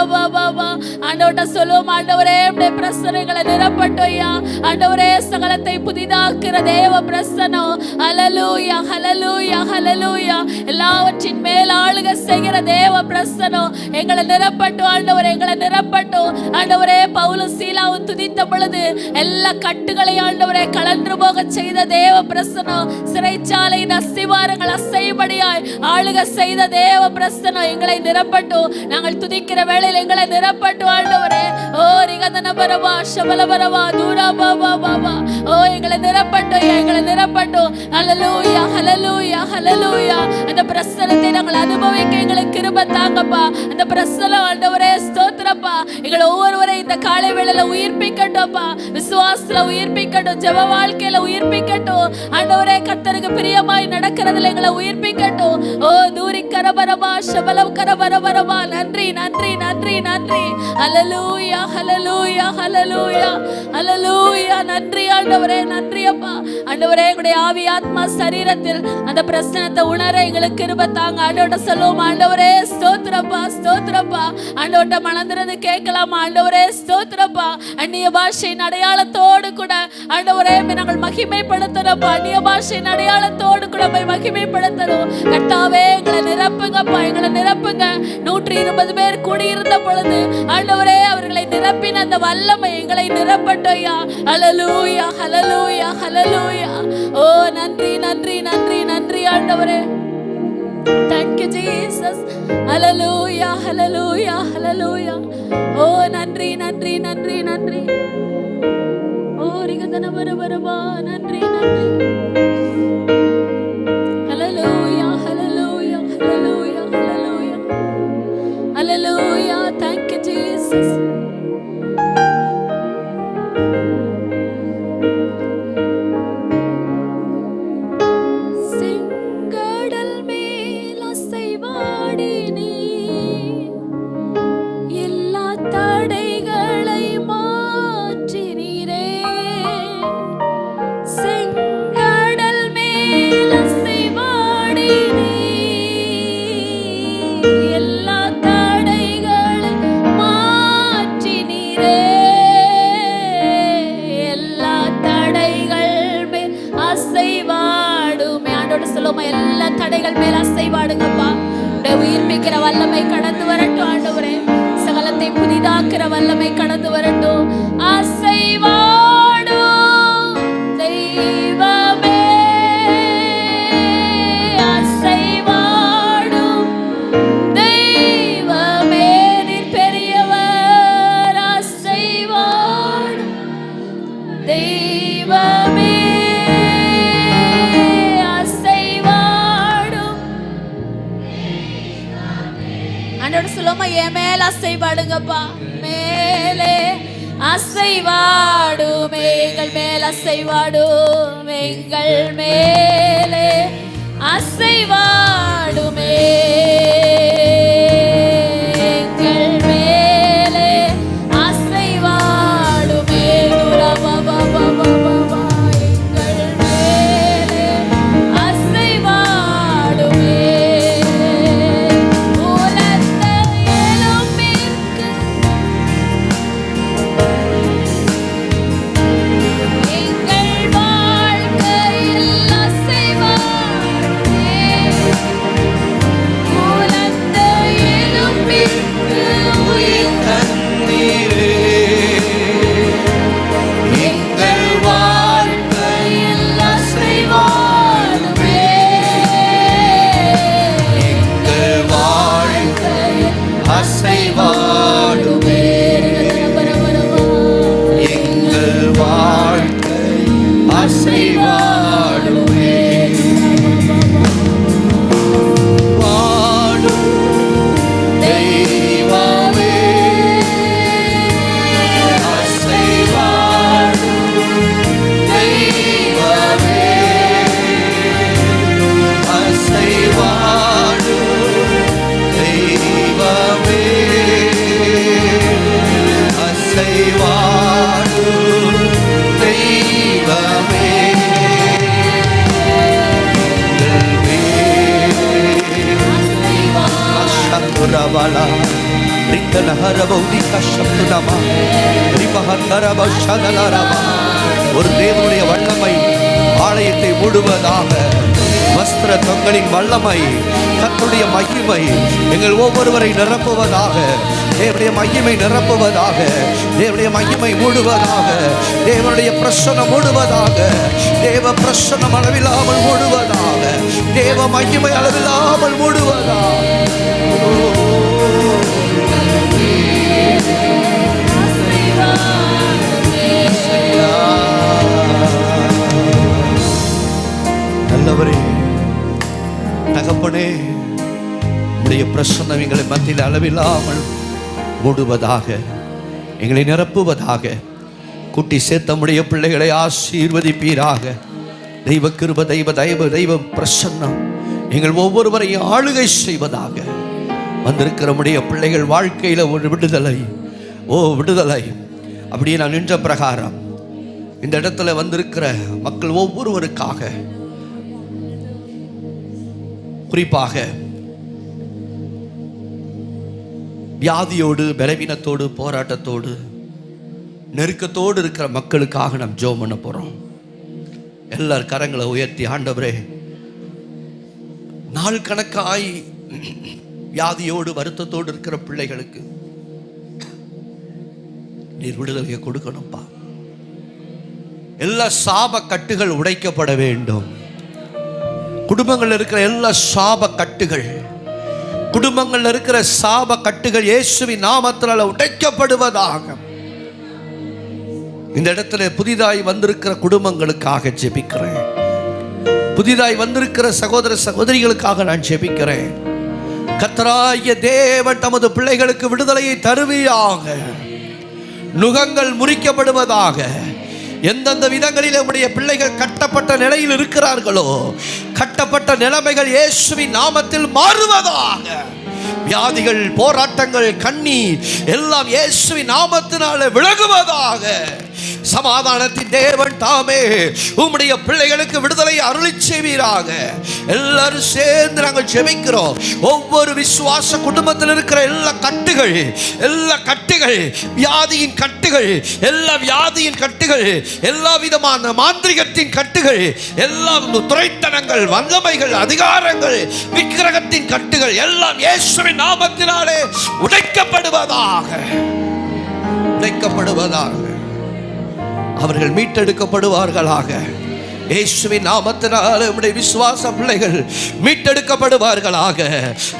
ஆண்டவர்கிட்ட சொல்லுவோம். ஆண்டவரே உம்முடைய பிரசனங்களை நிரப்பட்டும் ஐயா. ஆண்டவரே சகலத்தை புதிதாக்குற தேவ பிரசனம் அல்லேலூயா ஹல்லேலூயா ஹல்லேலூயா. எல்லாவற்றின் மேல் ஆளுகை செய்கிற தேவ பிரசனம் எங்களை நிரப்பட்டும் ஆண்டவரே. எங்களை நிரப்பட்டும் ஆண்டவரே. பவுலும் சீலாவும் துதித்த பொழுது எல்லா கட்டுகளை ஆண்டவரே கலன்று போக செய்த தேவ பிரசனம், சிறைச்சாலையின் அஸ்திவாரங்கள் அசைபடியாய் ஆளுகை செய்த தேவ பிரசனம் எங்களை நிரப்பட்டும். நாங்கள் துதிக்கிற வேளையில் எங்களை நிரப்பட்டும் ஆண்டவரே. ஓ ரிகதன பரவா ஷபல பரவா தூரா பாபா பாபா. ஓ எங்களை நிரப்பட்டும் எங்களை நிரப்பட்டும். ஹல்லேலூயா ஹல்லேலூயா ஹல்லேலூயா. அந்த பிரசனத்தை நாங்கள் அனுபவிக்க எங்களுக்கு கிருபை தாங்கப்பா. அந்த பிரசனம் ஆண்டவரே ஸ்தோத்திரப்பா. எங்களை ஒவ்வொருவரையும் இந்த காலை வேளையில உயிர்ப்பிக்கட்டும்ப்பா. விசுவாசத்துல உயிர்ப்பிக்கட்டும். ஜெப வாழ்க்கையில உயிர்ப்பிக்கட்டும் ஆண்டவரே. கர்த்தருக்கு பிரியமாய் நடக்கிறதுல எங்களை உயிர்ப்பிக்கட்டும். ஓ தூரி கரபரபா ஷபலம் கரபரபரபா. நன்றி நன்றி நன்றி நன்றி. ஹல்லேலூயா ஹல்லேலூயா ஹல்லேலூயா ஹல்லேலூயா. நன்றி ஆண்டவரே நன்றி அப்பா. ஆண்டவரே எங்களுடைய ஆவி ஆத்மா சரீரத்தில் அந்த பிரசனத்தை உணர எங்களுக்கு கிருபை தாங்க. ஆண்டவர்கிட்ட சொல்லுவோம். ஆண்டவரே ஸ்தோத்திரப்பா ஸ்தோத்திரப்பா. ஆண்டவர்கிட்ட மனந்திருந்து கேட்கலாமா? ஆண்டவரே ஸ்தோத்திரப்பா. அந்நிய பாஷையின் அடையாளத்தோடு கூட ஆண்டவரே நாங்கள் மகிமைப்படுத்தணும்ப்பா. அந்நிய பாஷையின் அடையாளத்தோடு கூட மகிமைப்படுத்தணும். கர்த்தாவே எங்களை நிரப்புங்கப்பா. எங்களை நிரப்புங்க. 120 பேர் கூடியிருந்த பொழுது ஆண்டவரே அவர்களை நிரப்பின அந்த வல்லமை எங்களை நிரப்பட்டும் ஐயா. ஹல்லேலூயா ஹல்லேலூயா ஹல்லேலூயா. ஓ நன்றி நன்றி நன்றி நன்றி ஆண்டவரே. Thank you Jesus. ஹல்லேலூயா ஹல்லேலூயா ஹல்லேலூயா. ஓ நன்றி நன்றி நன்றி நன்றி. ஓ ரிகதன பரபரபா. நன்றி நன்றி. ஹல்லேலூயா ஹல்லேலூயா ஹல்லேலூயா ஹல்லேலூயா ஹல்லேலூயா. Thank you Jesus. செங்கடல் மேல் அசைவாடி நீ எல்லா தடைகளை மாற்றினீரே. செங்கடல் மேல் அசைவாடி நீ எல்லா தடைகளை மாற்றினீரே. எல்லா தடைகள் மேல் அசைவாடுமே. ஆண்டோட சொல்லுமா? எல்லா தடைகள் மேல் அசைவாடுங்கப்பா. உயிர்ப்பிக்கிற வல்லமை கடந்து வரட்டும் ஆண்டவரே. சகலத்தை புதிதாக்குற வல்லமை கடந்து வரட்டும். அசைவாடும் தெய்வமே அசைவாடும் தெய்வமே நீர் பெரியவர். அசைவாடும் தெய்வமே அசைவாடும் மேல் அசைவாடுங்கப்பா, மேலே அசைவாடுமே, எங்கள் மேல் அசைவாடும், எங்கள் மேலே அசைவாடுமே, எங்கள் மேலே அசைவாடுமே, துரபபபபபபா, எங்கள் மேலே அசைவாடுமே, உலர்ந்த எலும்பிற்கு எங்கள் வாழ்க்கையில் அசைவாடுமே, உலர்ந்த எலும்பிற்கு உயிர் தந்தீரே, எங்கள் வாழ்க்கையில் அசைவாடுமே, எங்கள் வாழ்க்கையில் அசைவாடுமே, எங்கள் வாழ்க்கை அசைவாடுமே, வாடும் தெய்வமே, அசைவாடும் தெய்வமே, அசைவாடும் தெய்வமே, அசைவாடும் தெய்வமே, எங்கள் மேல் அசைவாடும் ஒரு தேவனுடைய வல்லமை ஆலயத்தை மூடுவதாக, வஸ்திர தொங்கலின் வல்லமை, கர்த்தருடைய மகிமை எங்கள் ஒவ்வொருவரை நிரப்புவதாக, தேவனுடைய மகிமை நிரப்புவதாக, தேவனுடைய மகிமை மூடுவதாக, தேவனுடைய பிரசன்னம் மூடுவதாக, தேவ பிரசன்னம் அளவில்லாமல் மூடுவதாக, தேவ மகிமை அளவில்லாமல் மூடுவதாக. நல்லவரே, தகப்பனே, உடைய பிரசன்னம் எங்களை மத்தியில் அளவில்லாமல் மூடுவதாக, எங்களை நிரப்புவதாக, கூட்டி சேர்த்த உடைய பிள்ளைகளை ஆசீர்வதிப்பீராக. தெய்வ கிருப, தெய்வ தயவு, தெய்வ பிரசன்னம் எங்கள் ஒவ்வொருவரையும் ஆளுகை செய்வதாக. வந்திருக்கிற உடைய பிள்ளைகள் வாழ்க்கையில் ஒரு விடுதலை, விடுதலை. அப்படியே நான் நின்ற பிரகாரம் இந்த இடத்துல வந்திருக்கிற மக்கள் ஒவ்வொருவருக்காக, குறிப்பாக வியாதியோடு, பலவீனத்தோடு, போராட்டத்தோடு, நெருக்கத்தோடு இருக்கிற மக்களுக்காக நாம் ஜெபம் பண்ண போறோம். எல்லார் கரங்களை உயர்த்தி, ஆண்டவரே, நாள் கணக்காய் வியாதியோடு வருத்தத்தோடு இருக்கிற பிள்ளைகளுக்கு நீர் விடுதலையை கொடுக்கணும்பா. எல்லா சாப கட்டுகள் உடைக்கப்பட வேண்டும். குடும்பங்கள் இருக்கிற எல்லா சாப கட்டுகள், குடும்பங்கள் இருக்கிற சாப கட்டுகள் இயேசுவின் நாமத்தினால உடைக்கப்படுவதாக. இந்த இடத்துல புதிதாய் வந்திருக்கிற குடும்பங்களுக்காக ஜெபிக்கிறேன். புதிதாய் வந்திருக்கிற சகோதர சகோதரிகளுக்காக நான் ஜெபிக்கிறேன். கர்த்தராகிய தேவன் தமது பிள்ளைகளுக்கு விடுதலையை தருவீராக. நுகங்கள் முறிக்கப்படுவதாக. எந்தெந்த விதங்களில் நம்முடைய பிள்ளைகள் கட்டப்பட்ட நிலையில் இருக்கிறார்களோ, கட்டப்பட்ட நிலைமைகள் இயேசுவின் நாமத்தில் மாறுவதாக. வியாதிகள், போராட்டங்கள், கண்ணீர் எல்லாம் இயேசுவின் நாமத்தினால விலகுவதாக. சமாதானத்தின் தேவன் தாமே உம்முடைய பிள்ளைகளுக்கு விடுதலை அருளி செய்வீராக. எல்லாரும் சேர்ந்து நாங்கள் ஜெபிக்கிறோம். ஒவ்வொரு விசுவாச குடும்பத்தில் இருக்கிற எல்லா கட்டுகள், எல்லா கட்டுகள், வியாதியின் கட்டுகள், எல்லா வியாதியின் கட்டுகள், எல்லா விதமான மாந்திரிகத்தின் கட்டுகள், எல்லா துரைத்தனங்கள், வல்லமைகள், அதிகாரங்கள், விக்கிரகத்தின் கட்டுகள் எல்லாம் இயேசுவின் நாமத்தினாலே உடைக்கப்படுவதாக, உடைக்கப்படுவதாக. அவர்கள் மீட்டெடுக்கப்படுவார்களாக. இயேசுவின் நாமத்தினாலே உம்முடைய விசுவாச பிள்ளைகள் மீட்டெடுக்கப்படுவார்களாக.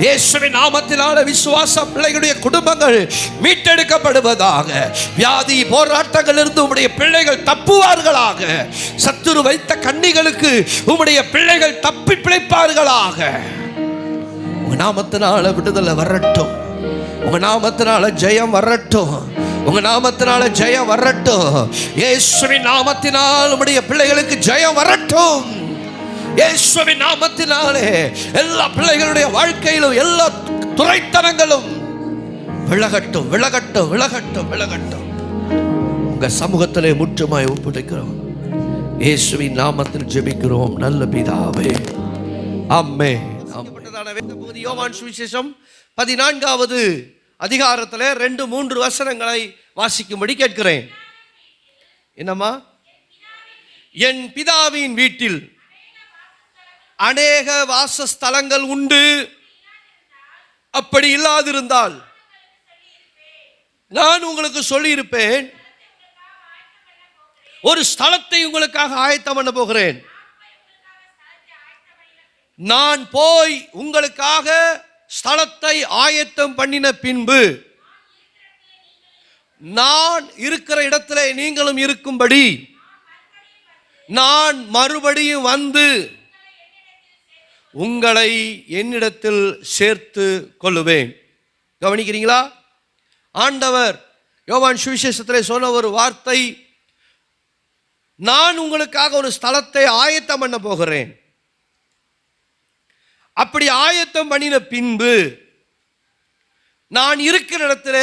இயேசுவின் நாமத்தினாலே விசுவாச பிள்ளைகளுடைய குடும்பங்கள் மீட்டெடுக்கப்படுவதாக. வியாதி, போராட்டங்களிலிருந்து உம்முடைய பிள்ளைகள் தப்புவார்களாக. சத்துரு வைத்த கண்ணிகளுக்கு உம்முடைய பிள்ளைகள் தப்பி பிழைப்பார்களாக. உங்க நாமத்தினால விடுதலை வரட்டும். உங்க நாமத்தினால ஜெயம் வரட்டும். உங்க நாமத்தினால ஜெயம் வரட்டும். இயேசுவின் நாமத்தினால் உம்முடைய பிள்ளைகளுக்கு ஜெயம் வரட்டும். இயேசுவின் நாமத்தினாலே எல்லா பிள்ளைகளுடைய வாழ்க்கையிலும் எல்லா துரைத்தனங்களும் விலகட்டும், விலகட்டும், விலகட்டும், விலகட்டும். உங்க சமூகத்திலே முற்றுமாய் ஒப்புடைக்கிறோம். இயேசுவின் நாமத்தில் ஜெபிக்கிறோம் நல்ல பிதாவே, ஆமென். யோவான் சுவிசேஷம் 14வது அதிகாரத்தில் 2-3 வசனங்களை வாசிக்கும்படி கேட்கிறேன். என்னம்மா? என் பிதாவின் வீட்டில் அநேக வாசஸ்தலங்கள் உண்டு. அப்படி இல்லாதிருந்தால் நான் உங்களுக்கு சொல்லியிருப்பேன். ஒரு ஸ்தலத்தை உங்களுக்காக ஆயத்தம் பண்ண போகிறேன். நான் போய் உங்களுக்காக ஸ்தலத்தை ஆயத்தம் பண்ணின பின்பு நான் இருக்கிற இடத்திலே நீங்களும் இருக்கும்படி நான் மறுபடியும் வந்து உங்களை என்னிடத்தில் சேர்த்து கொள்ளுவேன். கவனிக்கிறீங்களா? ஆண்டவர் யோவான் சுவிசேஷத்திலே சொன்ன ஒரு வார்த்தை, நான் உங்களுக்காக ஒரு ஸ்தலத்தை ஆயத்தம் பண்ண போகிறேன். அப்படி ஆயத்தம் பண்ணின பின்பு நான் இருக்கிற இடத்துல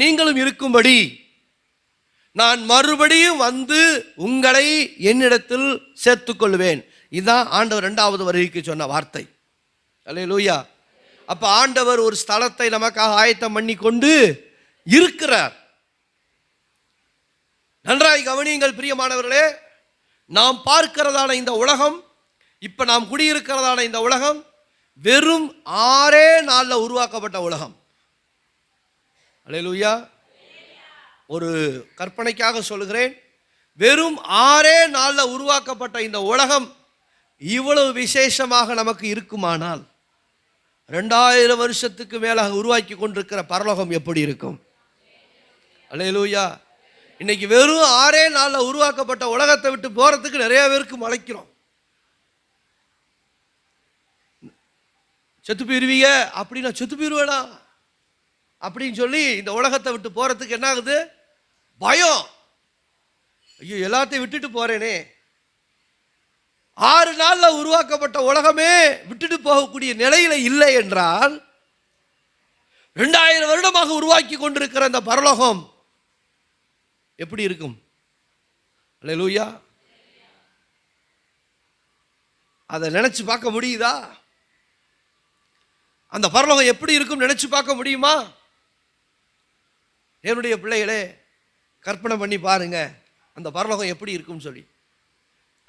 நீங்களும் இருக்கும்படி நான் மறுபடியும் வந்து உங்களை என்னிடத்தில் சேர்த்துக்கொள்வேன். இதுதான் ஆண்டவர் 2வது வருகைக்கு சொன்ன வார்த்தை. அல்லேலூயா. அப்ப ஆண்டவர் ஒரு ஸ்தலத்தை நமக்காக ஆயத்தம் பண்ணி கொண்டு இருக்கிறார். நன்றாய் கவனியுங்கள் பிரியமானவர்களே. நாம் பார்க்கிறதான இந்த உலகம், இப்ப நாம் குடியிருக்கிறதான இந்த உலகம் வெறும் 6 நாளில் உருவாக்கப்பட்ட உலகம். அல்லேலூயா. ஒரு கற்பனைக்காக சொல்லுகிறேன். வெறும் 6 நாளில் உருவாக்கப்பட்ட இந்த உலகம் இவ்வளவு விசேஷமாக நமக்கு இருக்குமானால் 2000 வருஷத்துக்கு மேலாக உருவாக்கி கொண்டிருக்கிற பரலோகம் எப்படி இருக்கும்? அல்லேலூயா. இன்னைக்கு வெறும் 6 நாளில் உருவாக்கப்பட்ட உலகத்தை விட்டு போறதுக்கு நிறைய பேருக்கு மலைக்கிறோம். செத்து போயிருவீங்க அப்படின்னா செத்து போயிருவேடா அப்படின்னு சொல்லி இந்த உலகத்தை விட்டு போறதுக்கு என்ன ஆகுது? பயம். ஐயோ, எல்லாத்தையும் விட்டுட்டு போறேனே. 6 நாளில் உருவாக்கப்பட்ட உலகமே விட்டுட்டு போகக்கூடிய நிலையில இல்லை என்றால் 2000 வருடமாக உருவாக்கி கொண்டிருக்கிற அந்த பரலோகம் எப்படி இருக்கும்? அல்லேலூயா. அதை நினைச்சு பார்க்க முடியுதா? அந்த பரலோகம் எப்படி இருக்கும் நினைச்சு பார்க்க முடியுமா? என்னுடைய பிள்ளைகளே, கற்பனை பண்ணி பாருங்க அந்த பரலோகம் எப்படி இருக்கும் சொல்லி.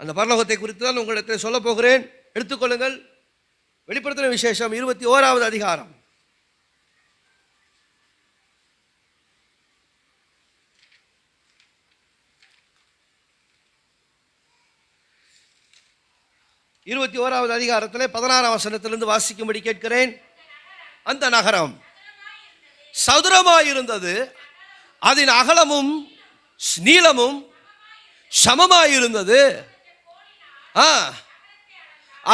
அந்த பரலோகத்தை குறித்து தான் உங்களிடத்தில் சொல்ல போகிறேன். எடுத்துக்கொள்ளுங்கள். வெளிப்படுத்தின விசேஷம் 21வது அதிகாரம். இருபத்தி 21வது அதிகாரத்தில் 16ஆம் வசனத்திலிருந்து வாசிக்கும்படி கேட்கிறேன். அந்த நகரம் சதுரமாயிருந்தது, அதன் அகலமும் நீளமும் சமமாயிருந்தது.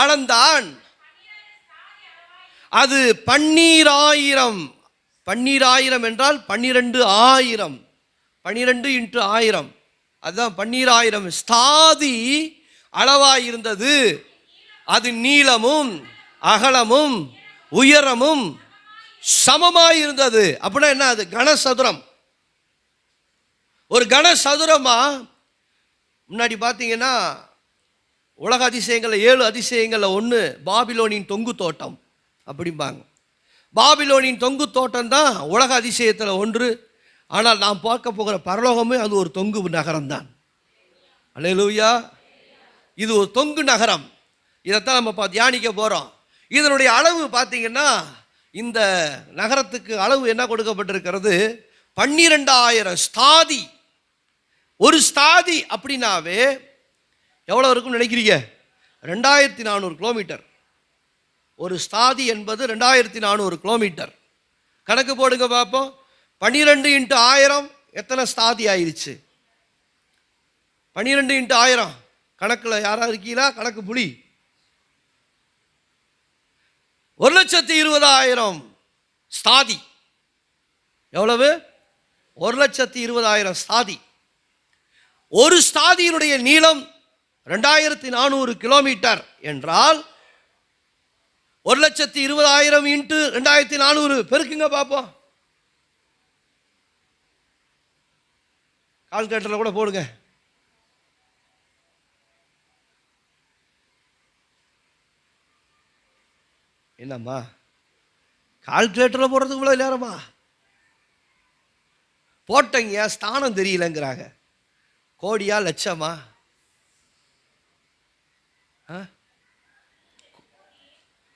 அளந்தான். அது 12000. 12000 என்றால் 12,000. 12 × 1000, அதுதான் 12000 ஸ்தாதி அளவாயிருந்தது. அது நீளமும் அகலமும் உயரமும் சமமாயிருந்தது. அப்படின்னா என்ன? அது கனசதுரம். ஒரு கனசதுரமா முன்னாடி பார்த்தீங்கன்னா உலக அதிசயங்கள்ல 7 அதிசயங்கள்ல ஒன்று பாபிலோனின் தொங்கு தோட்டம் அப்படிம்பாங்க. பாபிலோனின் தொங்கு தோட்டம் தான் உலக அதிசயத்தில் ஒன்று. ஆனால் நாம் பார்க்க போகிற பரலோகமே அது ஒரு தொங்கு நகரம் தான். அல்லேலூயா. இது ஒரு தொங்கு நகரம். இதைத்தான் நம்ம தியானிக்க போகிறோம். இதனுடைய அளவு பார்த்தீங்கன்னா இந்த நகரத்துக்கு அளவு என்ன கொடுக்கப்பட்டிருக்கிறது? 12,000 ஸ்தாதி. ஒரு ஸ்தாதி அப்படின்னாவே எவ்வளோ இருக்கும்னு நினைக்கிறீங்க? 2400 கிலோமீட்டர். ஒரு ஸ்தாதி என்பது 2400 கிலோமீட்டர். கணக்கு போடுங்க பார்ப்போம். 12 × 1000 எத்தனை ஸ்தாதி ஆயிடுச்சு? 12 × 1000 கணக்கில் யாராவது இருக்கீங்களா? கணக்கு புலி. 1,20,000 ஸ்தாதி. எவ்வளவு? 1,20,000 ஸ்தாதி. ஒரு ஸ்தாதியினுடைய நீளம் 2400 கிலோமீட்டர் என்றால் 1,20,000 இன்ட்டு 2400 பெருக்குங்க பார்ப்போம். கால்குலேட்டர்ல கூட போடுங்க. என்னம்மா கால்குலேட்டர்ல போடுறதுக்கு இவ்வளவு நேரமா? போட்டங்க, ஸ்தானம் தெரியலங்கிறாங்க. கோடியா லட்சமா?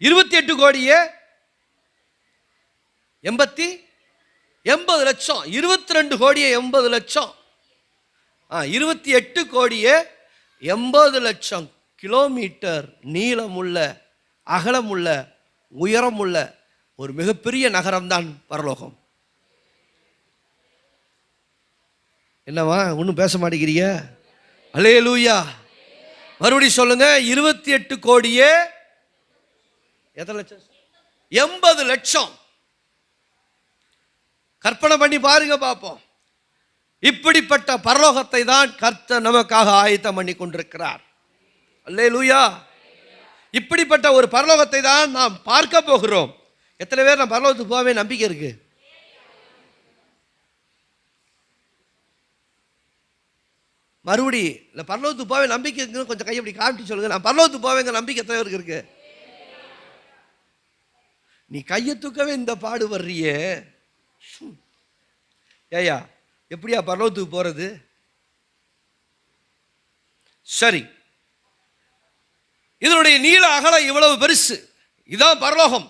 28 கோடியே 80 லட்சம். 22 கோடியே 80 லட்சம். 28 கோடியே 80 லட்சம் கிலோமீட்டர் நீளமுள்ள, அகலமுள்ள, உயரமுள்ள ஒரு மிகப்பெரிய நகரம்தான் பரலோகம். என்னவா ஒன்றும் பேச மாட்டேங்கிறீங்க? அல்லேலூயா. மறுபடியும் சொல்லுங்க. 28 கோடியே எத்தனை லட்சம்? 80 லட்சம். கற்பனை பண்ணி பாருங்க பார்ப்போம். இப்படிப்பட்ட பரலோகத்தை தான் கர்த்தர் நமக்காக ஆயத்தம் பண்ணி கொண்டிருக்கிறார். அல்லேலூயா. இப்படிப்பட்ட ஒரு பரலோகத்தை தான் நாம் பார்க்க போகிறோம். எத்தனை பேர் நான் பரலோகத்துக்கு போகவே நம்பிக்கை இருக்கு? மறுபடி இல்லை பரலோகத்துக்கு போவே நம்பிக்கை இருக்குன்னு கொஞ்சம் கையை அப்படி காமிட்டு சொல்லுங்க. நான் பரலோகத்துக்கு போவேங்க நம்பிக்கை எத்தனை பேருக்கு இருக்கு? நீ கையை தூக்கவே இந்த பாடு வர்றியே. ஏயா எப்படியா பரலோகத்துக்கு போறது? சரி, இதனுடைய நீள அகலம் இவ்வளவு பெருசு. இதான் பரலோகம்.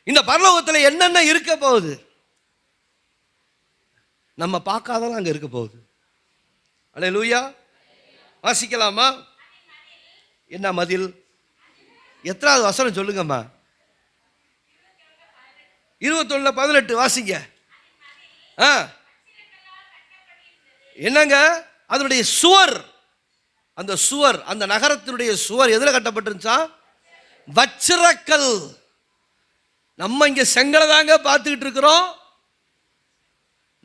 இந்த பரலோகத்தில் என்னென்ன இருக்க போகுது? நம்ம பார்க்காதெல்லாம் அங்க இருக்க போகுது. அல்லேலூயா. வாசிக்கலாமா? என்ன மதில்? எத்தனாவது வசனம் சொல்லுங்கம்மா? 21:18 வாசிங்க. என்னங்க அதனுடைய சுவர்? அந்த சுவர், அந்த நகரத்தினுடைய சுவர் எதுல கட்டப்பட்டிருந்துச்சா? வச்சிரக்கல். நம்ம இங்க செங்கலை தாங்க பார்த்துக்கிட்டு இருக்கிறோம்.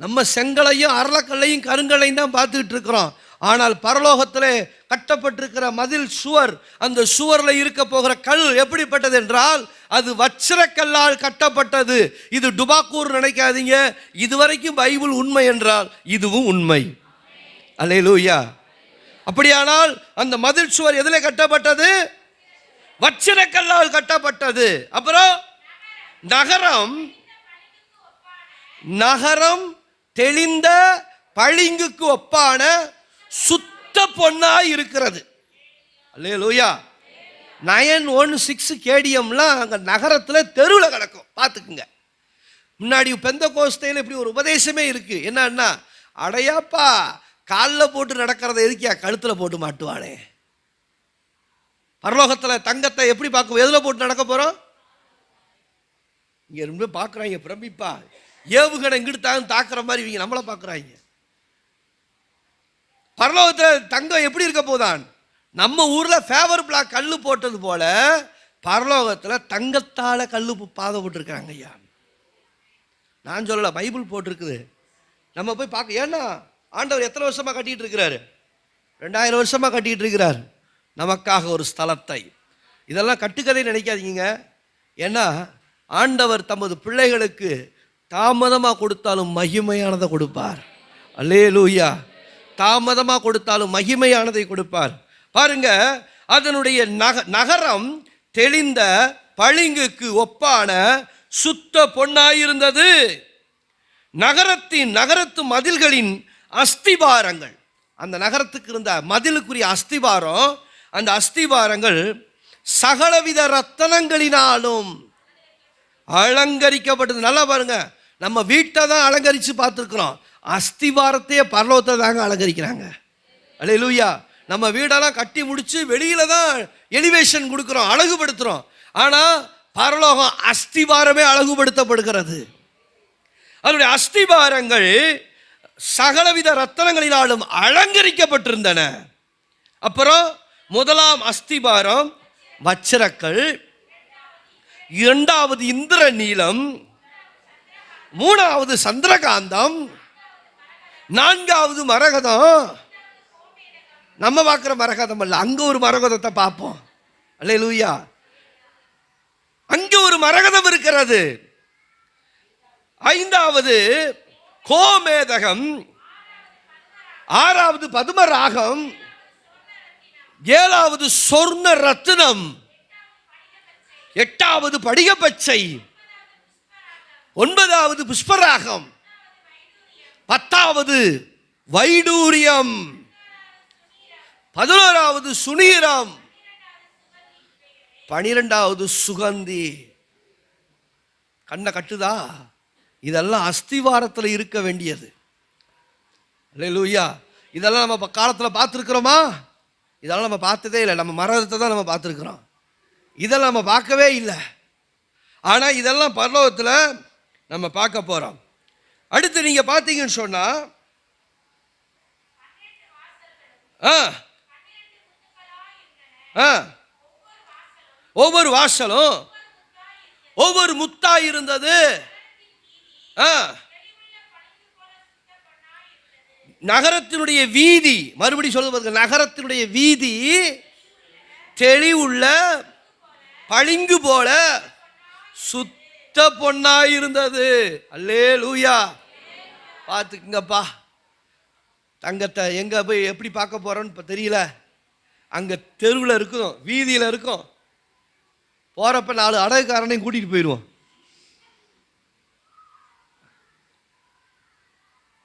நம்ம செங்கலையும் அரளக்கல்லையும் கருங்கல்லையும் தான் பார்த்துக்கிட்டு இருக்கிறோம். ஆனால் பரலோகத்திலே கட்டப்பட்டிருக்கிற மதில் சுவர், அந்த சுவரில் இருக்க போகிற கல் எப்படிப்பட்டது என்றால் அது வச்சிரக்கல்லால் கட்டப்பட்டது. இது டுபாக்கூர் நினைக்காதீங்க. இதுவரைக்கும் பைபிள் உண்மை என்றால் இதுவும் உண்மை. அல்லேலூயா. அப்படியானால் அந்த மதில் சுவர் எதில் கட்டப்பட்டது? வச்சிரக்கல்லால் கட்டப்பட்டது. அப்புறம் நகரம் தெளிந்த பளிங்குக்கு ஒப்பான சுத்த பொன்னாய் இருக்கிறது. அல்லேலூயா. 916 கேடிஎம்லாம் அங்கே நகரத்தில் தெருவில் கிடக்கும். பார்த்துக்குங்க. முன்னாடி பெந்தகோஸ்தையில் இப்படி ஒரு உபதேசமே இருக்கு. என்னன்னா, அடையாப்பா காலில் போட்டு நடக்கிறத எதுக்கியா கழுத்தில் போட்டு மாட்டுவானே. பரலோகத்தில் தங்கத்தை எப்படி பார்க்க, எதில் போட்டு நடக்க போகிறோம்? இங்கே ரொம்ப பார்க்குறாங்க பிரமிப்பா. ஏவுகணை இங்கிட்டு தாக்குற மாதிரி இவங்க நம்மளை பார்க்குறாங்க. பரலோகத்தில் தங்கம் எப்படி இருக்க போதான்? நம்ம ஊரில் ஃபேவர் பிளாக் கல் போட்டது போல பரலோகத்தில் தங்கத்தால் கல் பாதை போட்டிருக்காங்க ஐயா. நான் சொல்லலை, பைபிள் போட்டிருக்குது. நம்ம போய் பார்க்க. ஏன்னா ஆண்டவர் எத்தனை வருஷமாக கட்டிகிட்டு இருக்கிறாரு? 2000 வருஷமாக கட்டிகிட்டு இருக்கிறார் நமக்காக ஒரு ஸ்தலத்தை. இதெல்லாம் கட்டுக்கதை நினைக்காதீங்க. ஏன்னா ஆண்டவர் தமது பிள்ளைகளுக்கு தாமதமாக கொடுத்தாலும் மகிமையானதை கொடுப்பார். அல்லேலூயா. தாமதமாக கொடுத்தாலும் மகிமையானதை கொடுப்பார். பாருங்க, அதனுடைய நகரம் தெளிந்த பளிங்குக்கு ஒப்பான சுத்த பொன்னாயிருந்தது. நகரத்து மதில்களின் அஸ்திபாரங்கள், அந்த நகரத்துக்கு இருந்த மதிலுக்குரிய அஸ்திபாரம், அந்த அஸ்திபாரங்கள் சகலவித ரத்தனங்களினாலும் அலங்கரிக்கப்பட்டது. நல்லா பாருங்க, நம்ம வீட்டை தான் அலங்கரித்து பார்த்துருக்குறோம். அஸ்திபாரத்தையே பரலோகத்தை தாங்க அலங்கரிக்கிறாங்க. அல்லேலூயா. நம்ம வீடெல்லாம் கட்டி முடிச்சு வெளியில தான் எலிவேஷன் கொடுக்குறோம், அழகுபடுத்துறோம். ஆனால் பரலோகம் அஸ்திபாரமே அழகுபடுத்தப்படுகிறது. அதனுடைய அஸ்திபாரங்கள் சகலவித ரத்தனங்களினாலும் அலங்கரிக்கப்பட்டிருந்தன. அப்புறம் முதலாம் அஸ்திபாரம் வச்சிரக்கல், இரண்டாவது இந்திர நீலம், மூணாவது சந்திரகாந்தம், நான்காவது மரகதம். நம்ம பார்க்குற மரகதம் அல்ல, அங்க ஒரு மரகதத்தை பார்ப்போம். அல்லேலூயா. அங்க ஒரு மரகதம் இருக்கிறது. ஐந்தாவது கோமேதகம், ஆறாவது பதுமராகம், ஏழாவது சொர்ண ரத்தினம், எட்டாவது படிகப்பச்சை, ஒன்பதாவது புஷ்பராகம், பத்தாவது வைடூரியம், 11வது சுனீரம், 12வது சுகந்தி. கண்ணை கட்டுதா? இதெல்லாம் அஸ்திவாரத்தில் இருக்க வேண்டியது. அல்லேலூயா. இதெல்லாம் நம்ம காலத்தில் பார்த்துருக்குறோமா? இதெல்லாம் நம்ம பார்த்ததே இல்லை. நம்ம மரத்தை தான் நம்ம பார்த்துருக்குறோம், இதெல்லாம் நம்ம பார்க்கவே இல்லை. ஆனால் இதெல்லாம் பரலோகத்தில் நம்ம பார்க்க போகிறோம். அடுத்து நீங்கள் பார்த்தீங்கன்னு சொன்னால் ஒவ்வொரு வாசலும் ஒவ்வொரு முத்தா இருந்தது. நகரத்தினுடைய வீதி, மறுபடி சொல்லுவது, நகரத்தினுடைய வீதி தெளிவுள்ள பளிங்கு போல சுத்த பொன்னாயிருந்தது. அல்லேலூயா. பார்த்துக்குங்கப்பா, தங்கத்தை எங்க போய் எப்படி பார்க்க போறோன்னு இப்போ தெரியல. அங்க தெருவில் இருக்கும், வீதியில் இருக்கும். போறப்ப 4 அடகுக்காரனையும் கூட்டிட்டு போயிடுவோம்.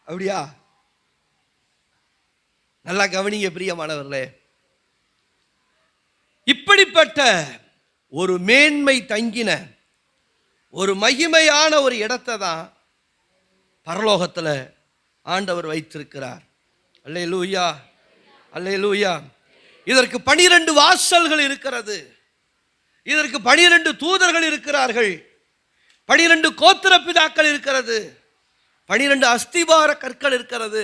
அப்படியா? நல்லா கவனிங்க பிரியமானவர்களே. இப்படிப்பட்ட ஒரு மேன்மை தங்கின ஒரு மகிமையான ஒரு இடத்தை தான் பரலோகத்தில் ஆண்டவர் வைத்திருக்கிறார். அல்லேலூயா, அல்லேலூயா. இதற்கு 12 வாசல்கள் இருக்கிறது. இதற்கு 12 தூதர்கள் இருக்கிறார்கள். 12 கோத்திர பிதாக்கள் இருக்கிறது. 12 அஸ்திவார கற்கள் இருக்கிறது.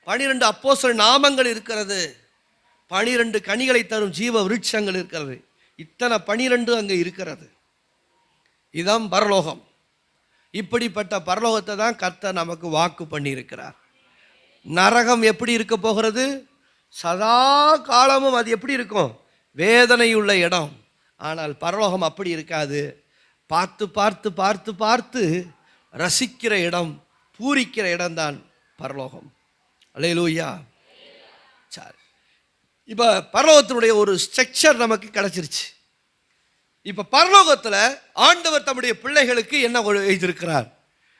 12 அப்போஸ்தலர் நாமங்கள் இருக்கிறது. 12 கனிகளை தரும் ஜீவ விருட்சங்கள் இருக்கிறது. இத்தனை 12 அங்கே இருக்கிறது. இதுதான் பரலோகம். இப்படிப்பட்ட பரலோகத்தை தான் கர்த்தர் நமக்கு வாக்கு பண்ணியிருக்கிறார். நரகம் எப்படி இருக்க போகிறது? சதா காலமும் அது எப்படி இருக்கும்? வேதனையுள்ள இடம். ஆனால் பரலோகம் அப்படி இருக்காது. பார்த்து பார்த்து பார்த்து பார்த்து ரசிக்கிற இடம், பூரிக்கிற இடம்தான் பரலோகம். அல்லேலூயா. சரி, இப்போ பரலோகத்தினுடைய ஒரு ஸ்ட்ரக்சர் நமக்கு கிடைச்சிருச்சு. இப்போ பரலோகத்தில் ஆண்டவர் தம்முடைய பிள்ளைகளுக்கு என்ன வைத்திருக்கிறார்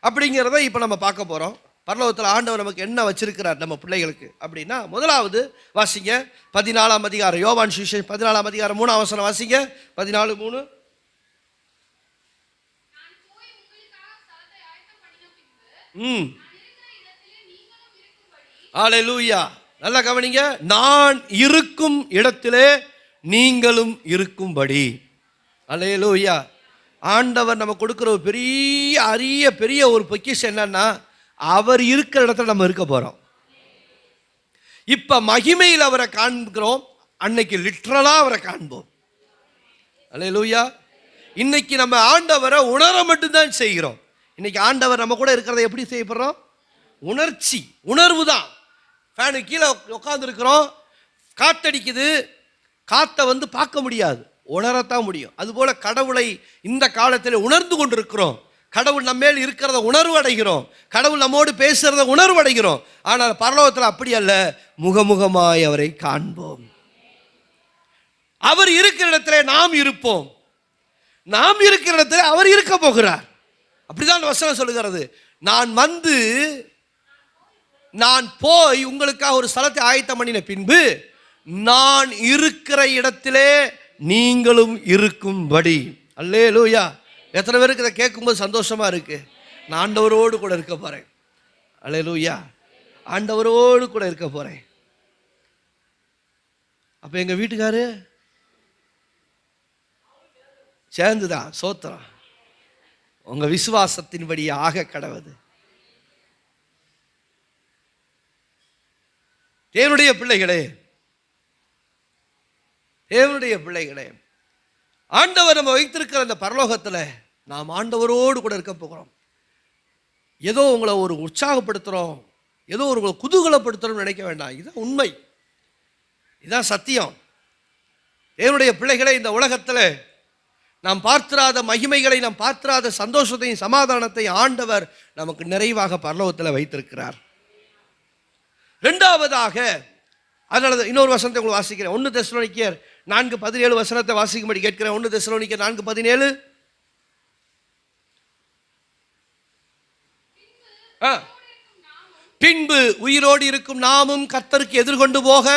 அப்படிங்கிறத இப்போ நம்ம பார்க்க போகிறோம். பரலோகத்தில் ஆண்டவர் நமக்கு என்ன வச்சிருக்கிறார் நம்ம பிள்ளைகளுக்கு அப்படின்னா, முதலாவது வாசிங்க 14ஆம் அதிகாரம், யோவான் சுவிசேஷம் 14ஆம் அதிகாரம் 3ஆம் வசனம் வாசிங்க. 14:3. அல்லேலூயா. நல்லா கவனிங்க. நான் இருக்கும் இடத்திலே நீங்களும் இருக்கும்படி. அல்லேலூயா. ஆண்டவர் நம்ம கொடுக்குற ஒரு பெரிய அரிய பெரிய ஒரு பொக்கிஷம் என்னன்னா, அவர் இருக்கிற இடத்துல நம்ம இருக்க போறோம். இப்ப மகிமையில் அவரை காண்கிறோம், அன்னைக்கு லிட்ரலா அவரை காண்போம். அல்லேலூயா. இன்னைக்கு நம்ம ஆண்டவரை உணர மட்டும்தான் செய்கிறோம். இன்னைக்கு ஆண்டவர் நம்ம கூட இருக்கிறத எப்படி செய்யப்படுறோம்? உணர்ச்சி, உணர்வு தான். ஃபேனு கீழே உட்கார்ந்து இருக்கிறோம், காத்தடிக்குது, காற்றை பார்க்க முடியாது, உணரத்தான் முடியும். அதுபோல கடவுளை இந்த காலத்தில் உணர்ந்து கொண்டிருக்கிறோம். கடவுள் நம்ம மேல் இருக்கிறத உணர்வு அடைகிறோம், கடவுள் நம்மோடு பேசுறத உணர்வு அடைகிறோம். ஆனால் பரலோகத்தில் அப்படி அல்ல, முகமுகமாய் அவரை காண்போம். அவர் இருக்கிற இடத்துல நாம் இருப்போம், நாம் இருக்கிற இடத்துல அவர் இருக்க போகிறார். அப்படிதான் வசனம் சொல்லுகிறது. நான் போய் உங்களுக்காக ஒரு ஸ்தலத்தை ஆயத்தம் பண்ணின பின்பு நான் இருக்கிற இடத்திலே நீங்களும் இருக்கும்படி. அல்லேலூயா. எத்தனை பேருக்கு இதை கேட்கும்போது சந்தோஷமா இருக்கு? நான் ஆண்டவரோடு கூட இருக்க போறேன். அல்லேலூயா. ஆண்டவரோடு கூட இருக்க போறேன். அப்ப எங்க வீட்டுக்காரு சேர்ந்துதான் சோத்திரம். உங்க விசுவாசத்தின்படி ஆக கடவுது. தேவனுடைய பிள்ளைகளே, தேவனுடைய பிள்ளைகளே, ஆண்டவர் நம்ம வைத்திருக்கிற அந்த பரலோகத்தில் நாம் ஆண்டவரோடு கூட இருக்க போகிறோம். ஏதோ உங்களை ஒரு உற்சாகப்படுத்துகிறோம், ஏதோ ஒரு உங்களை குதூகலப்படுத்துகிறோம்னு நினைக்க வேண்டாம். இதுதான் உண்மை, இதுதான் சத்தியம். தேவனுடைய பிள்ளைகளை, இந்த உலகத்தில் நாம் பார்த்திராத மகிமைகளை, நாம் பார்த்திராத சந்தோஷத்தையும் சமாதானத்தையும் ஆண்டவர் நமக்கு நிறைவாக பரலோகத்தில் வைத்திருக்கிறார். இரண்டாவதாக, அதனால இன்னொரு வசனத்தை உங்களுக்கு வாசிக்கிறேன். 1 தெசலோனிக்கேயர் 4:17 வசனத்தை வாசிக்கும்படி கேட்கிறேன். 1 தெசலோனிக்கேயர் 4:17. பின்பு உயிரோடு இருக்கும் நாமும் கர்த்தருக்கு எதிர்கொண்டு போக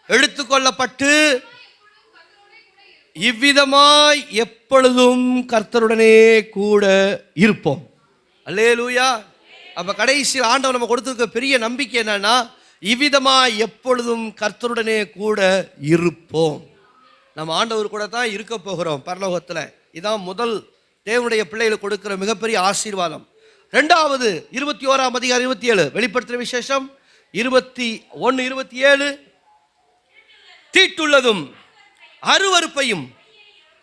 எடுத்துக்கொள்ளப்பட்டு இவ்விதமாய் எப்பொழுதும் கர்த்தருடனே கூட இருப்போம். அல்லேலூயா. அப்ப கடைசியில் ஆண்டவர் நம்ம கொடுத்திருக்க பெரிய நம்பிக்கை என்னன்னா, இவ்விதமாய் எப்பொழுதும் கர்த்தருடனே கூட இருப்போம். நம்ம ஆண்டவர் கூட தான் இருக்க போகிறோம் பரலோகத்தில். இதான் முதல் தேவனுடைய பிள்ளைகளுக்கு கொடுக்கிற மிகப்பெரிய ஆசீர்வாதம். இரண்டாவது 21ஆம் அதிகாரம் 27 வெளிப்படுத்தின விசேஷம் 21:27. தீட்டுள்ளதும் அருவருப்பையும்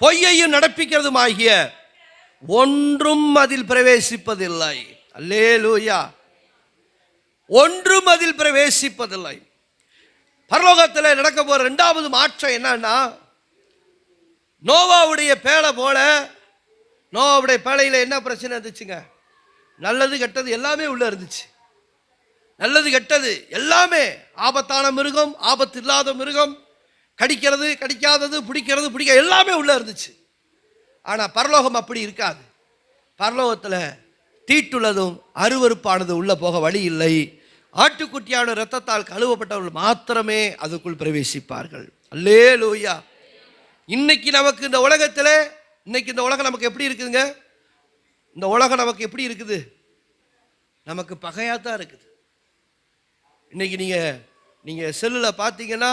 பொய்யையும் நடப்பிக்கிறதும் ஆகிய ஒன்றும் அதில் பிரவேசிப்பதில்லை. அல்லேலூயா. ஒன்றும் அதில் பிரவேசிப்பதில்லை. பரலோகத்தில் நடக்க போற இரண்டாவது மாற்றம் என்னன்னா, நோவாவுடைய பேழை போல, நோவாவுடைய பேழையில் என்ன பிரச்சனை இருந்துச்சுங்க? நல்லது கெட்டது எல்லாமே உள்ள இருந்துச்சு. நல்லது கெட்டது எல்லாமே, ஆபத்தான மிருகம், ஆபத்து இல்லாத மிருகம், கடிக்கிறது கடிக்காதது, பிடிக்கிறது பிடிக்க எல்லாமே உள்ள இருந்துச்சு. ஆனால் பரலோகம் அப்படி இருக்காது. பரலோகத்தில் தீட்டுள்ளதும் அருவருப்பானது உள்ள போக வழி இல்லை. ஆட்டுக்குட்டியான இரத்தத்தால் கழுவப்பட்டவர்கள் மாத்திரமே அதுக்குள் பிரவேசிப்பார்கள். அல்லேலூயா. இன்னைக்கு நமக்கு இந்த உலகத்தில், இன்னைக்கு இந்த உலகம் நமக்கு எப்படி இருக்குதுங்க? இந்த உலகம் நமக்கு எப்படி இருக்குது? நமக்கு பகையாக தான் இருக்குது. இன்னைக்கு நீங்கள் செல்லில் பார்த்தீங்கன்னா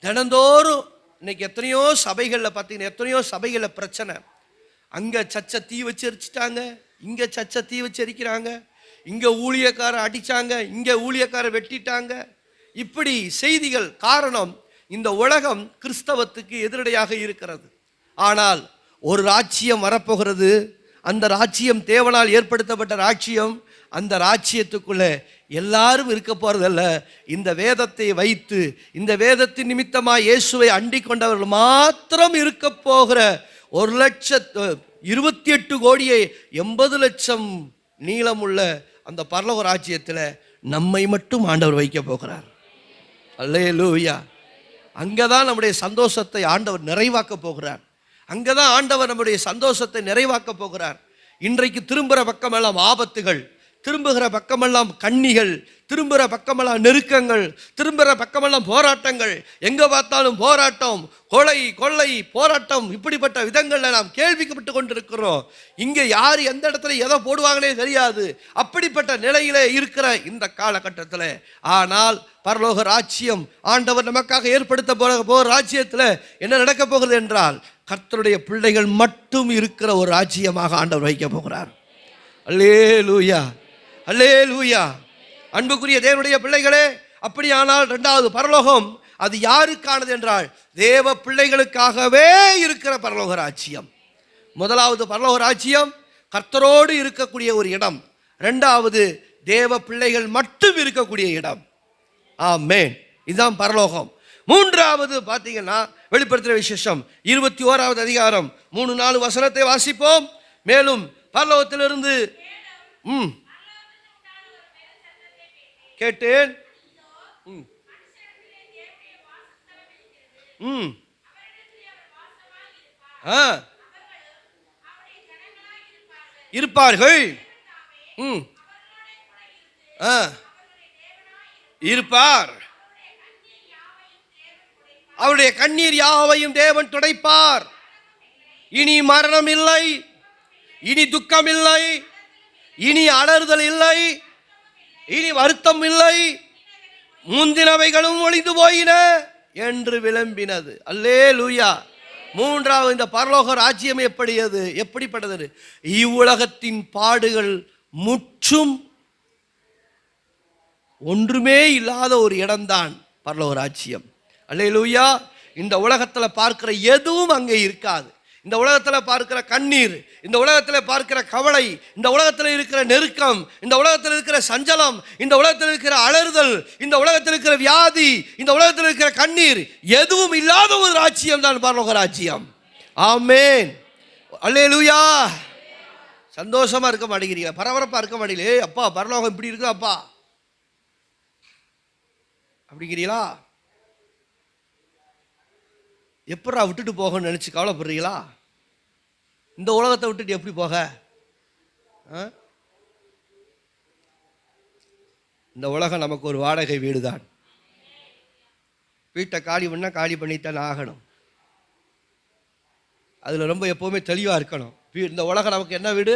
தினந்தோறும் இன்னைக்கு எத்தனையோ சபைகளில் பார்த்தீங்கன்னா எத்தனையோ சபைகளில் பிரச்சனை. அங்கே சச்சை தீ வச்சு எரிச்சிட்டாங்க, இங்கே சச்சை தீ வச்சு எரிக்கிறாங்க, இங்கே ஊழியக்காரை அடித்தாங்க, இங்கே ஊழியக்காரை வெட்டிட்டாங்க. இப்படி செய்திகள். காரணம், இந்த உலகம் கிறிஸ்தவத்துக்கு எதிரடையாக இருக்கிறது. ஆனால் ஒரு ராஜ்யம் வரப்போகிறது. அந்த ராஜ்யம் தேவனால் ஏற்படுத்தப்பட்ட ராஜ்யம். அந்த ராஜ்யத்துக்குள்ள எல்லாரும் இருக்க போறதல்ல. இந்த வேதத்தை வைத்து, இந்த வேதத்தின் நிமித்தமாக இயேசுவை அண்டிக் கொண்டவர்கள் மாத்திரம் இருக்க போகிற 1,28,80,00,000 நீளமுள்ள அந்த பரலோக ராஜ்யத்தில் நம்மை மட்டும் ஆண்டவர் வைக்க போகிறார். அல்லேலூயா. அங்கதான் நம்முடைய சந்தோஷத்தை ஆண்டவர் நிறைவாக்க போகிறார். அங்கதான் ஆண்டவர் நம்முடைய சந்தோஷத்தை நிறைவாக்க போகிறார். இன்றைக்கு திரும்புகிற பக்கமெல்லாம் ஆபத்துகள், திரும்புகிற பக்கமெல்லாம் கண்ணிகள், திரும்புகிற பக்கமெல்லாம் நெருக்கங்கள், திரும்புகிற பக்கமெல்லாம் போராட்டங்கள். எங்க பார்த்தாலும் போராட்டம், கொலை கொள்ளை போராட்டம். இப்படிப்பட்ட விதங்களில் நாம் கேள்விப்பட்டு கொண்டிருக்கிறோம். இங்கே யார் எந்த இடத்துல எதை போடுவாங்களே தெரியாது. அப்படிப்பட்ட நிலையிலே இருக்கிற இந்த காலகட்டத்தில், ஆனால் பரலோக ராஜ்யம் ஆண்டவர் நமக்காக ஏற்படுத்த போகிற ராஜ்யத்தில் என்ன நடக்க போகிறது என்றால், கர்த்தருடைய பிள்ளைகள் மட்டும் இருக்கிற ஒரு ராஜ்யமாக ஆண்டவர் வைக்க போகிறார். அல்லேலூயா, அல்லேலூயா. அன்புக்குரிய தேவனுடைய பிள்ளைகளே, அப்படியானால் இரண்டாவது பரலோகம் அது யாருக்கானது என்றால், தேவ பிள்ளைகளுக்காகவே இருக்கிற பரலோக ராஜ்யம். முதலாவது பரலோக ராஜ்யம் கர்த்தரோடு இருக்கக்கூடிய ஒரு இடம். இரண்டாவது தேவ பிள்ளைகள் மட்டும் இருக்கக்கூடிய இடம். ஆமென். இதுதான் பரலோகம். மூன்றாவது பார்த்தீங்கன்னா வெளிப்படுத்தின விசேஷம் 21ஆவது அதிகாரம் 3-4 வசனத்தை வாசிப்போம். மேலும் பரலோகத்திலிருந்து கேட்டேன். இருப்பார்கள். இருப்பார். அவருடைய கண்ணீர் யாவையும் தேவன் துடைப்பார். இனி மரணம் இல்லை, இனி துக்கம் இல்லை, இனி அலறுதல் இல்லை, இனி வருத்தம் இல்லை, முந்தினவைகளும் ஒளிந்து போயின என்று விளம்பினது. அல்லேலூயா. மூன்றாவது இந்த பரலோக ராஜ்யம் எப்படிப்பட்டது? இவ்வுலகத்தின் பாடுகள் முற்றும் ஒன்றுமே இல்லாத ஒரு இடம்தான் பரலோக ராஜ்யம். அல்லேலூயா. இந்த உலகத்தில் பார்க்கிற எதுவும் அங்கே இருக்காது. இந்த உலகத்தில் பார்க்கிற கண்ணீர், இந்த உலகத்தில் பார்க்கிற கவலை, இந்த உலகத்தில் இருக்கிற நெருக்கம், இந்த உலகத்தில் இருக்கிற சஞ்சலம், இந்த உலகத்தில் இருக்கிற அலறுதல், இந்த உலகத்தில் இருக்கிற வியாதி, இந்த உலகத்தில் இருக்கிற கண்ணீர் எதுவும் இல்லாத ஒரு ராஜ்யம் தான் பரலோக ராஜ்யம். ஆமென், அல்லேலூயா. சந்தோஷமா இருக்க மாட்டேங்கிறீங்க, பரபரப்பா இருக்க மாட்டேங்கிறீங்க. அப்பா பரலோகம் இப்படி இருக்கு அப்பா அப்படிங்கிறீங்களா? எப்படா விட்டுட்டு போகணும்னு நினச்சி கவலைப்படுறீங்களா? இந்த உலகத்தை விட்டுட்டு எப்படி போக? இந்த உலகம் நமக்கு ஒரு வாடகை வீடு தான். வீட்டை காலி பண்ணால் காலி பண்ணித்தான் ஆகணும். அதில் ரொம்ப எப்போவுமே தெளிவாக இருக்கணும். இந்த உலகம் நமக்கு என்ன வீடு?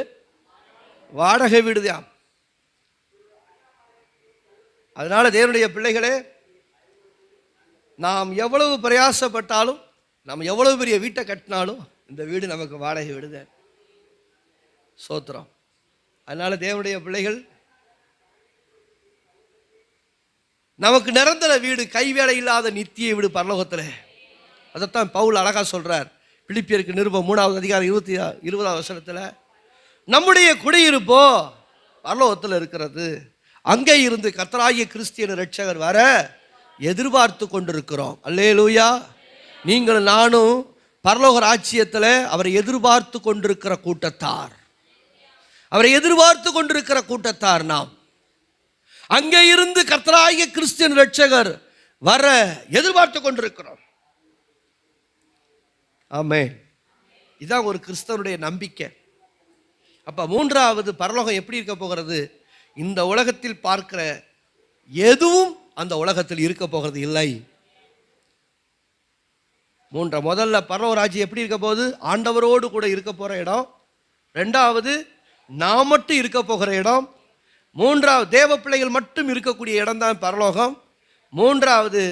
வாடகை வீடு தான். அதனால தேவனுடைய பிள்ளைகளே, நாம் எவ்வளவு பிரயாசப்பட்டாலும், நாம் எவ்வளவு பெரிய வீட்டை கட்டினாலும் இந்த வீடு நமக்கு வாடகை வீடு தான். சோத்திரம். அதனால தேவனுடைய பிள்ளைகள், நமக்கு நிரந்தர வீடு, கைவேலை இல்லாத நித்திய வீடு பரலோகத்தில். அதைத்தான் பவுல் அழகா சொல்றார். பிலிப்பியருக்கு நிருபம் 3வது அதிகாரம் 20வது வசனத்தில், நம்முடைய குடியிருப்போ பரலோகத்தில் இருக்கிறது, அங்கே இருந்து கர்த்தராகிய கிறிஸ்து இரட்சகர் வர எதிர்பார்த்து கொண்டிருக்கிறோம். அல்லேலூயா. நீங்களும் நானும் பரலோக ராஜ்யத்தில் அவரை எதிர்பார்த்து கொண்டிருக்கிற கூட்டத்தார். அவரை எதிர்பார்த்து கொண்டிருக்கிற கூட்டத்தார் நாம். அங்கே இருந்து கர்த்தராகிய கிறிஸ்து இரட்சகர் வர எதிர்பார்த்து கொண்டிருக்கிறோம். ஆமென். இதான் ஒரு கிறிஸ்தவனுடைய நம்பிக்கை. அப்ப மூன்றாவது, பரலோகம் எப்படி இருக்க போகிறது? இந்த உலகத்தில் பார்க்கிற எதுவும் அந்த உலகத்தில் இருக்க போகிறது இல்லை. முதல்ல பரலோக ராஜ்யம் எப்படி இருக்க போகுது? ஆண்டவரோடு கூட இருக்க போற இடம். ரெண்டாவது, நாம் மட்டும் இருக்க போகிற இடம். மூன்றாவது, தேவ பிள்ளைகள் மட்டும் இருக்கக்கூடிய இடம் தான் பரலோகம். மூன்றாவது,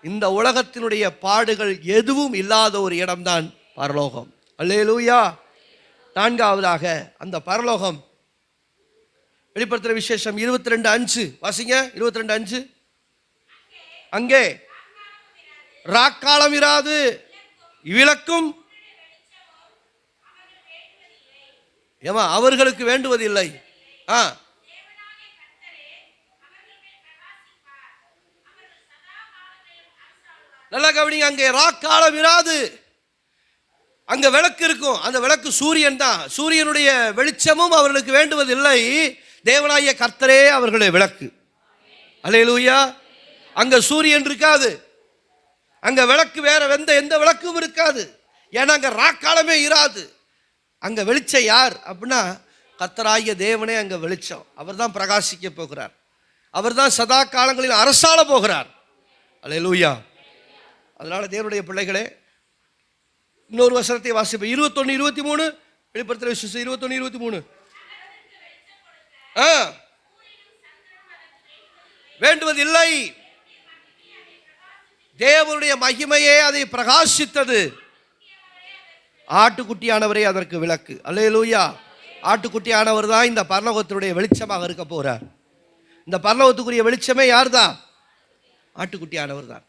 இந்த உலகத்தினுடைய பாடுகள் எதுவும் இல்லாத ஒரு இடம்தான் பரலோகம். அல்லேலூயா. நான்காவதாக, அந்த பரலோகம் வெளிப்படுத்துகிற விசேஷம் 22:5 வாசிங்க. 22:5, அங்கே ராக்காலம் இராது, விளக்கும் ஏமா அவர்களுக்கு வேண்டுவதில்லை. நல்லா கவனிங்க, அங்கே ராக்காலம் இராது. அங்க விளக்கு இருக்கும். அந்த விளக்கு சூரியன் தான். சூரியனுடைய வெளிச்சமும் அவர்களுக்கு வேண்டுவதில்லை. தேவனாகிய கர்த்தரே அவர்களுடைய விளக்கு. அல்லேலூயா. அங்க சூரியன் இருக்காது, அங்க விளக்கு வேற எந்த விளக்கும் இருக்காது. ஏன்னா அங்க ராக்காலமே இராது. அங்க வெளிச்சம் யார் அப்படின்னா கர்த்தராகிய தேவனே அங்க வெளிச்சம். அவர் தான் பிரகாசிக்க போகிறார். அவர் தான் சதா காலங்களில் அரசாள போகிறார். அல்லேலூயா. அதனால தேவனுடைய பிள்ளைகளே, இன்னொரு வசனத்தை வாசிப்போம். 21:23 வெளிப்படுத்துகிற விசேஷம் 21:23. வேண்டுவதில்லை, தேவனுடைய மகிமையே அதை பிரகாசித்தது. ஆட்டுக்குட்டியானவரே அதற்கு விளக்கு. அல்லேலூயா. ஆட்டுக்குட்டியானவர் தான் இந்த பரலோகத்தினுடைய வெளிச்சமாக இருக்க போறார். இந்த பரலோகத்துக்குரிய வெளிச்சமே யார் தான்? ஆட்டுக்குட்டியானவர் தான்,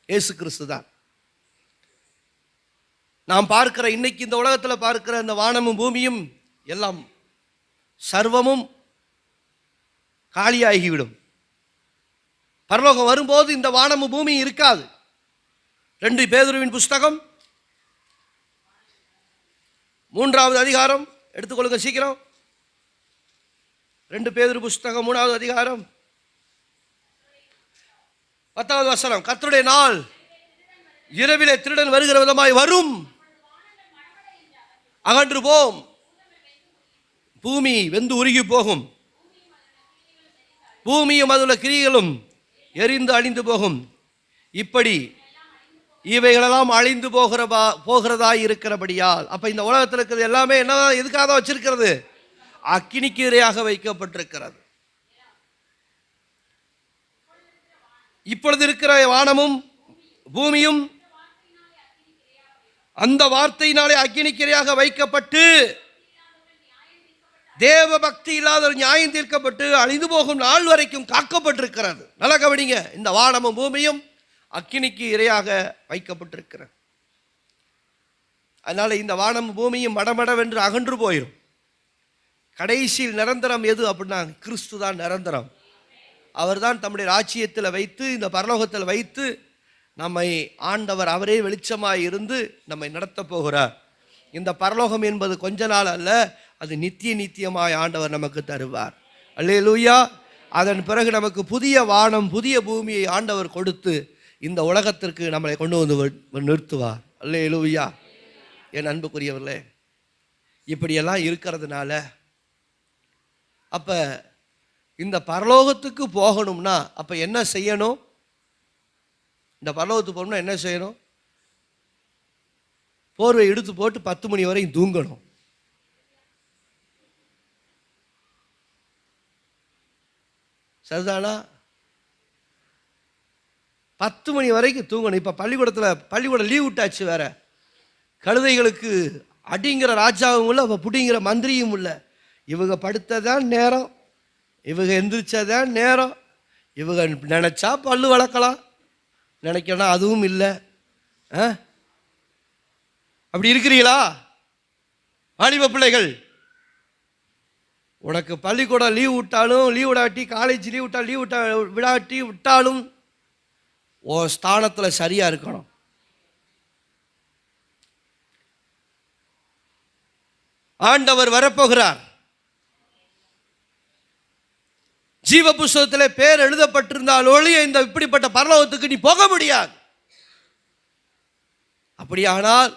இயேசு கிறிஸ்து தான். நாம் பார்க்கிற இன்னைக்கு இந்த உலகத்தில் பார்க்கிற இந்த வானமும் பூமியும் எல்லாம் சர்வமும் காலியாகிவிடும். பரலோகம் வரும்போது இந்த வானமும் பூமி இருக்காது. 2 பேதுருவின் புஸ்தகம் 3வது அதிகாரம் எடுத்துக்கொள்ளுங்க சீக்கிரம். 2 பேதுரு புஸ்தகம் 3வது அதிகாரம் 10வது வசனம். கர்த்தருடைய நாள் இரவிலே திருடன் வருகிற விதமாய் வரும், அகன்று போம், பூமி வெந்து உருகி போகும், பூமியும் அதுள்ள கிரிகளும் எரிந்து அழிந்து போகும். இப்படி இவைகளெல்லாம் அழிந்து போகிறதா இருக்கிறபடியால். அப்ப இந்த உலகத்தில் இருக்கிறது எல்லாமே என்ன, எதுக்காக வச்சிருக்கிறது? அக்கினிக்கு இரையாக வைக்கப்பட்டிருக்கிறது. இப்பொழுது இருக்கிற வானமும் பூமியும் அந்த வார்த்தையினாலே அக்கினிக்கிரையாக வைக்கப்பட்டு தேவ பக்தி இல்லாத நியாயம் தீர்க்கப்பட்டு அழிந்து போகும் நாள் வரைக்கும் காக்கப்பட்டிருக்கிறது. நல்ல கவனிங்க, இந்த வானமும் பூமியும் அக்கினிக்கு இரையாக வைக்கப்பட்டிருக்கிறது. அதனால் இந்த வானம் பூமியும் மடமடவென்று அகன்று போயிடும். கடைசியில் நிரந்தரம் எது அப்படின்னா கிறிஸ்து தான் நிரந்தரம். அவர் தான் தம்முடைய ராஜ்யத்தில் வைத்து, இந்த பரலோகத்தில் வைத்து நம்மை ஆண்டவர் அவரே வெளிச்சமாய் இருந்து நம்மை நடத்த போகிறார். இந்த பரலோகம் என்பது கொஞ்ச நாள் அல்ல, அது நித்தியமாய் ஆண்டவர் நமக்கு தருவார். அல்லேலூயா. அதன் பிறகு நமக்கு புதிய வானம் புதிய பூமியை ஆண்டவர் கொடுத்து இந்த உலகத்திற்கு நம்மளை கொண்டு வந்து நிறுத்துவார். அல்லேலூயா. என் அன்புக்குரியவர்களே, இப்படியெல்லாம் இருக்கிறதுனால அப்போ இந்த பரலோகத்துக்கு போகணும்னா அப்போ என்ன செய்யணும்? இந்த பரலோகத்துக்கு போகணும்னா என்ன செய்யணும்? போர்வை எடுத்து போட்டு 10 மணி வரைக்கும் தூங்கணும். சரிதானா? 10 மணி வரைக்கும் தூங்கணும். இப்போ பள்ளிக்கூடம் லீவ் விட்டாச்சு. வேற கழுதைகளுக்கு அடிங்கிற ராஜாவும் இல்லை, அப்போ புடிங்கிற மந்திரியும் இல்லை. இவங்க படுத்ததான் நேரம், இவங்க எந்திரிச்சதான் நேரம். இவங்க நினச்சா பல்லு வளர்க்கலாம், நினைக்கணும் அதுவும் இல்லை. அப்படி இருக்கிறீங்களா வாலிப பிள்ளைகள்? உனக்கு பள்ளிக்கூடம் லீவ் விட்டாலும், லீவ் விடாட்டி, காலேஜ் லீவ் விட்டாலும், விட்டாலும் உன் ஸ்தானத்தில் சரியாக இருக்கணும். ஆண்டவர் வரப்போகிறார். ஜீவ புஸ்தகத்தில் பேர் எழுதப்பட்டிருந்தால் ஒழிய இந்த இப்படிப்பட்ட பரலோகத்துக்கு நீ போக முடியாது. அப்படியானால்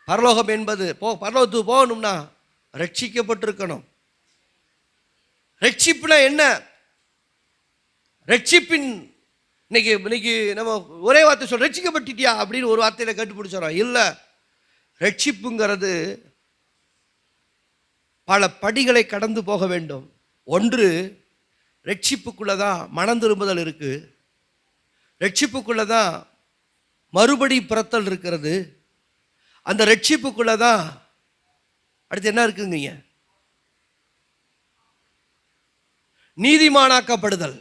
பரலோகம் என்பது பரலோகத்துக்கு போகணும்னா ரட்சிக்கப்பட்டிருக்கணும். ரட்சிப்புனா என்ன? ரட்சிப்பின் இன்னைக்கு நம்ம ஒரே வார்த்தை சொல்ல, ரட்சிக்கப்பட்டிட்டியா அப்படின்னு ஒரு வார்த்தையில கட்டுப்பிடிச்சோம். இல்லை, ரட்சிப்புங்கிறது பல படிகளை கடந்து போக வேண்டும். ஒன்று, ரட்சிப்புக்குள்ளதான் மனம் திரும்புதல் இருக்கு, ரட்சிப்புக்குள்ளதான் மறுபடி பிறத்தல் இருக்கிறது, அந்த ரட்சிப்புக்குள்ளதான் அடுத்து என்ன இருக்குங்க? நீதிமானாக்கப்படுதல்.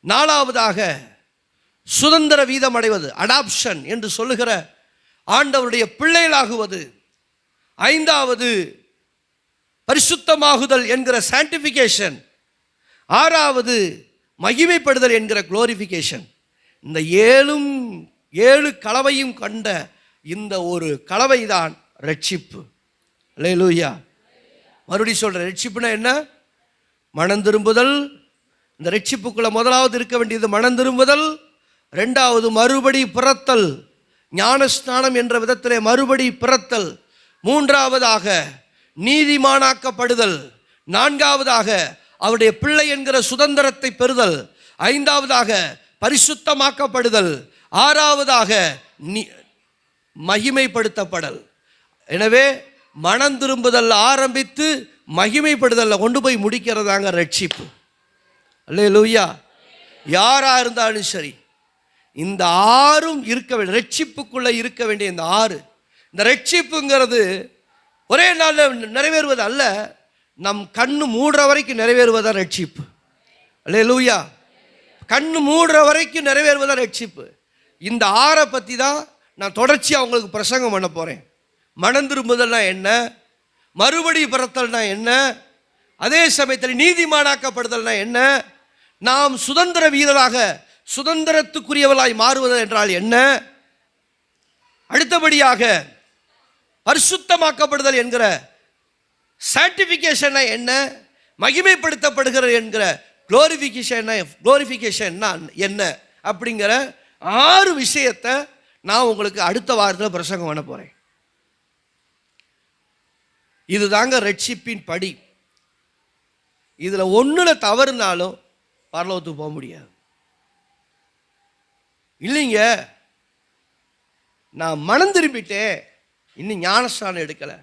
நாலாவதாக சுதந்திர வீதம் அடைவது, அடாப்ஷன் என்று சொல்லுகிற ஆண்டவருடைய பிள்ளைகளாகுவது. ஐந்தாவது பரிசுத்தமாகுதல் என்கிற சான்டிஃபிகேஷன். ஆறாவது மகிமைப்படுதல் என்கிற குளோரிஃபிகேஷன். இந்த ஏழு கலவையும் கண்ட இந்த ஒரு கலவைதான் ரட்சிப்பு. அல்லேலூயா. மறுபடியும் சொல்றேன், ரட்சிப்புனா என்ன? மனம் திரும்புதல். இந்த ரட்சிப்புக்குள்ள முதலாவது இருக்க வேண்டியது மனம் திரும்புதல். ரெண்டாவது மறுபடி பிறத்தல், ஞானஸ்நானம் என்ற விதத்திலே மறுபடி பிறத்தல். மூன்றாவதாக நீதிமானாக்கப்படுதல். நான்காவதாக அவருடைய பிள்ளை என்கிற சுதந்திரத்தை பெறுதல். ஐந்தாவதாக பரிசுத்தமாக்கப்படுதல். ஆறாவதாக மகிமைப்படுத்தப்படல். எனவே மனம் திரும்புதல் ஆரம்பித்து மகிமைப்படுதல்ல கொண்டு போய் முடிக்கிறதாங்க ரட்சிப்பு. அல்லேலூயா. யாரா இருந்தாலும் சரி, இந்த ஆறும் இருக்க வேண்டிய, ரட்சிப்புக்குள்ள இருக்க வேண்டிய இந்த ஆறு. இந்த ரட்சிப்புங்கிறது ஒரே நாளில் நிறைவேறுவது அல்ல, நம் கண்ணு மூடுற வரைக்கும் நிறைவேறுவதா ரட்சிப்பு. அல்லேலூயா. கண்ணு மூடுற வரைக்கும் நிறைவேறுவதா ரட்சிப்பு. இந்த ஆறை பற்றி தான் நான் தொடர்ச்சியாக உங்களுக்கு பிரசங்கம் பண்ண போகிறேன். மனம் திரும்புதல்னா என்ன, மறுபடி பிறத்தல்னா என்ன, அதே சமயத்தில் நீதிமானாக்கப்படுதல்னா என்ன, நாம் சுதந்திர வீரராக சுதந்திரத்துக்குரியவர்களாய் மாறுவது என்றால் என்ன, அடுத்தபடியாக பரிசுத்தமாக்கப்படுதல் என்கிற சான்டிஃபிகேஷன் என்ன, மகிமைப்படுத்தப்படுகிற என்கிற குளோரிஃபிகேஷன் என்ன அப்படிங்கிற 6 விஷயத்தை நான் உங்களுக்கு அடுத்த வாரத்தில் பிரசங்கம் பண்ண போகிறேன். இதுதாங்க ரட்சிப்பின் படி. இதில் ஒன்றில் தவறுனாலும் பரலோகத்துக்கு போக முடியாது. இல்லைங்க, நான் மனம் திரும்பிட்டேன், இன்னும் ஞானஸ்நானம் எடுக்கலை.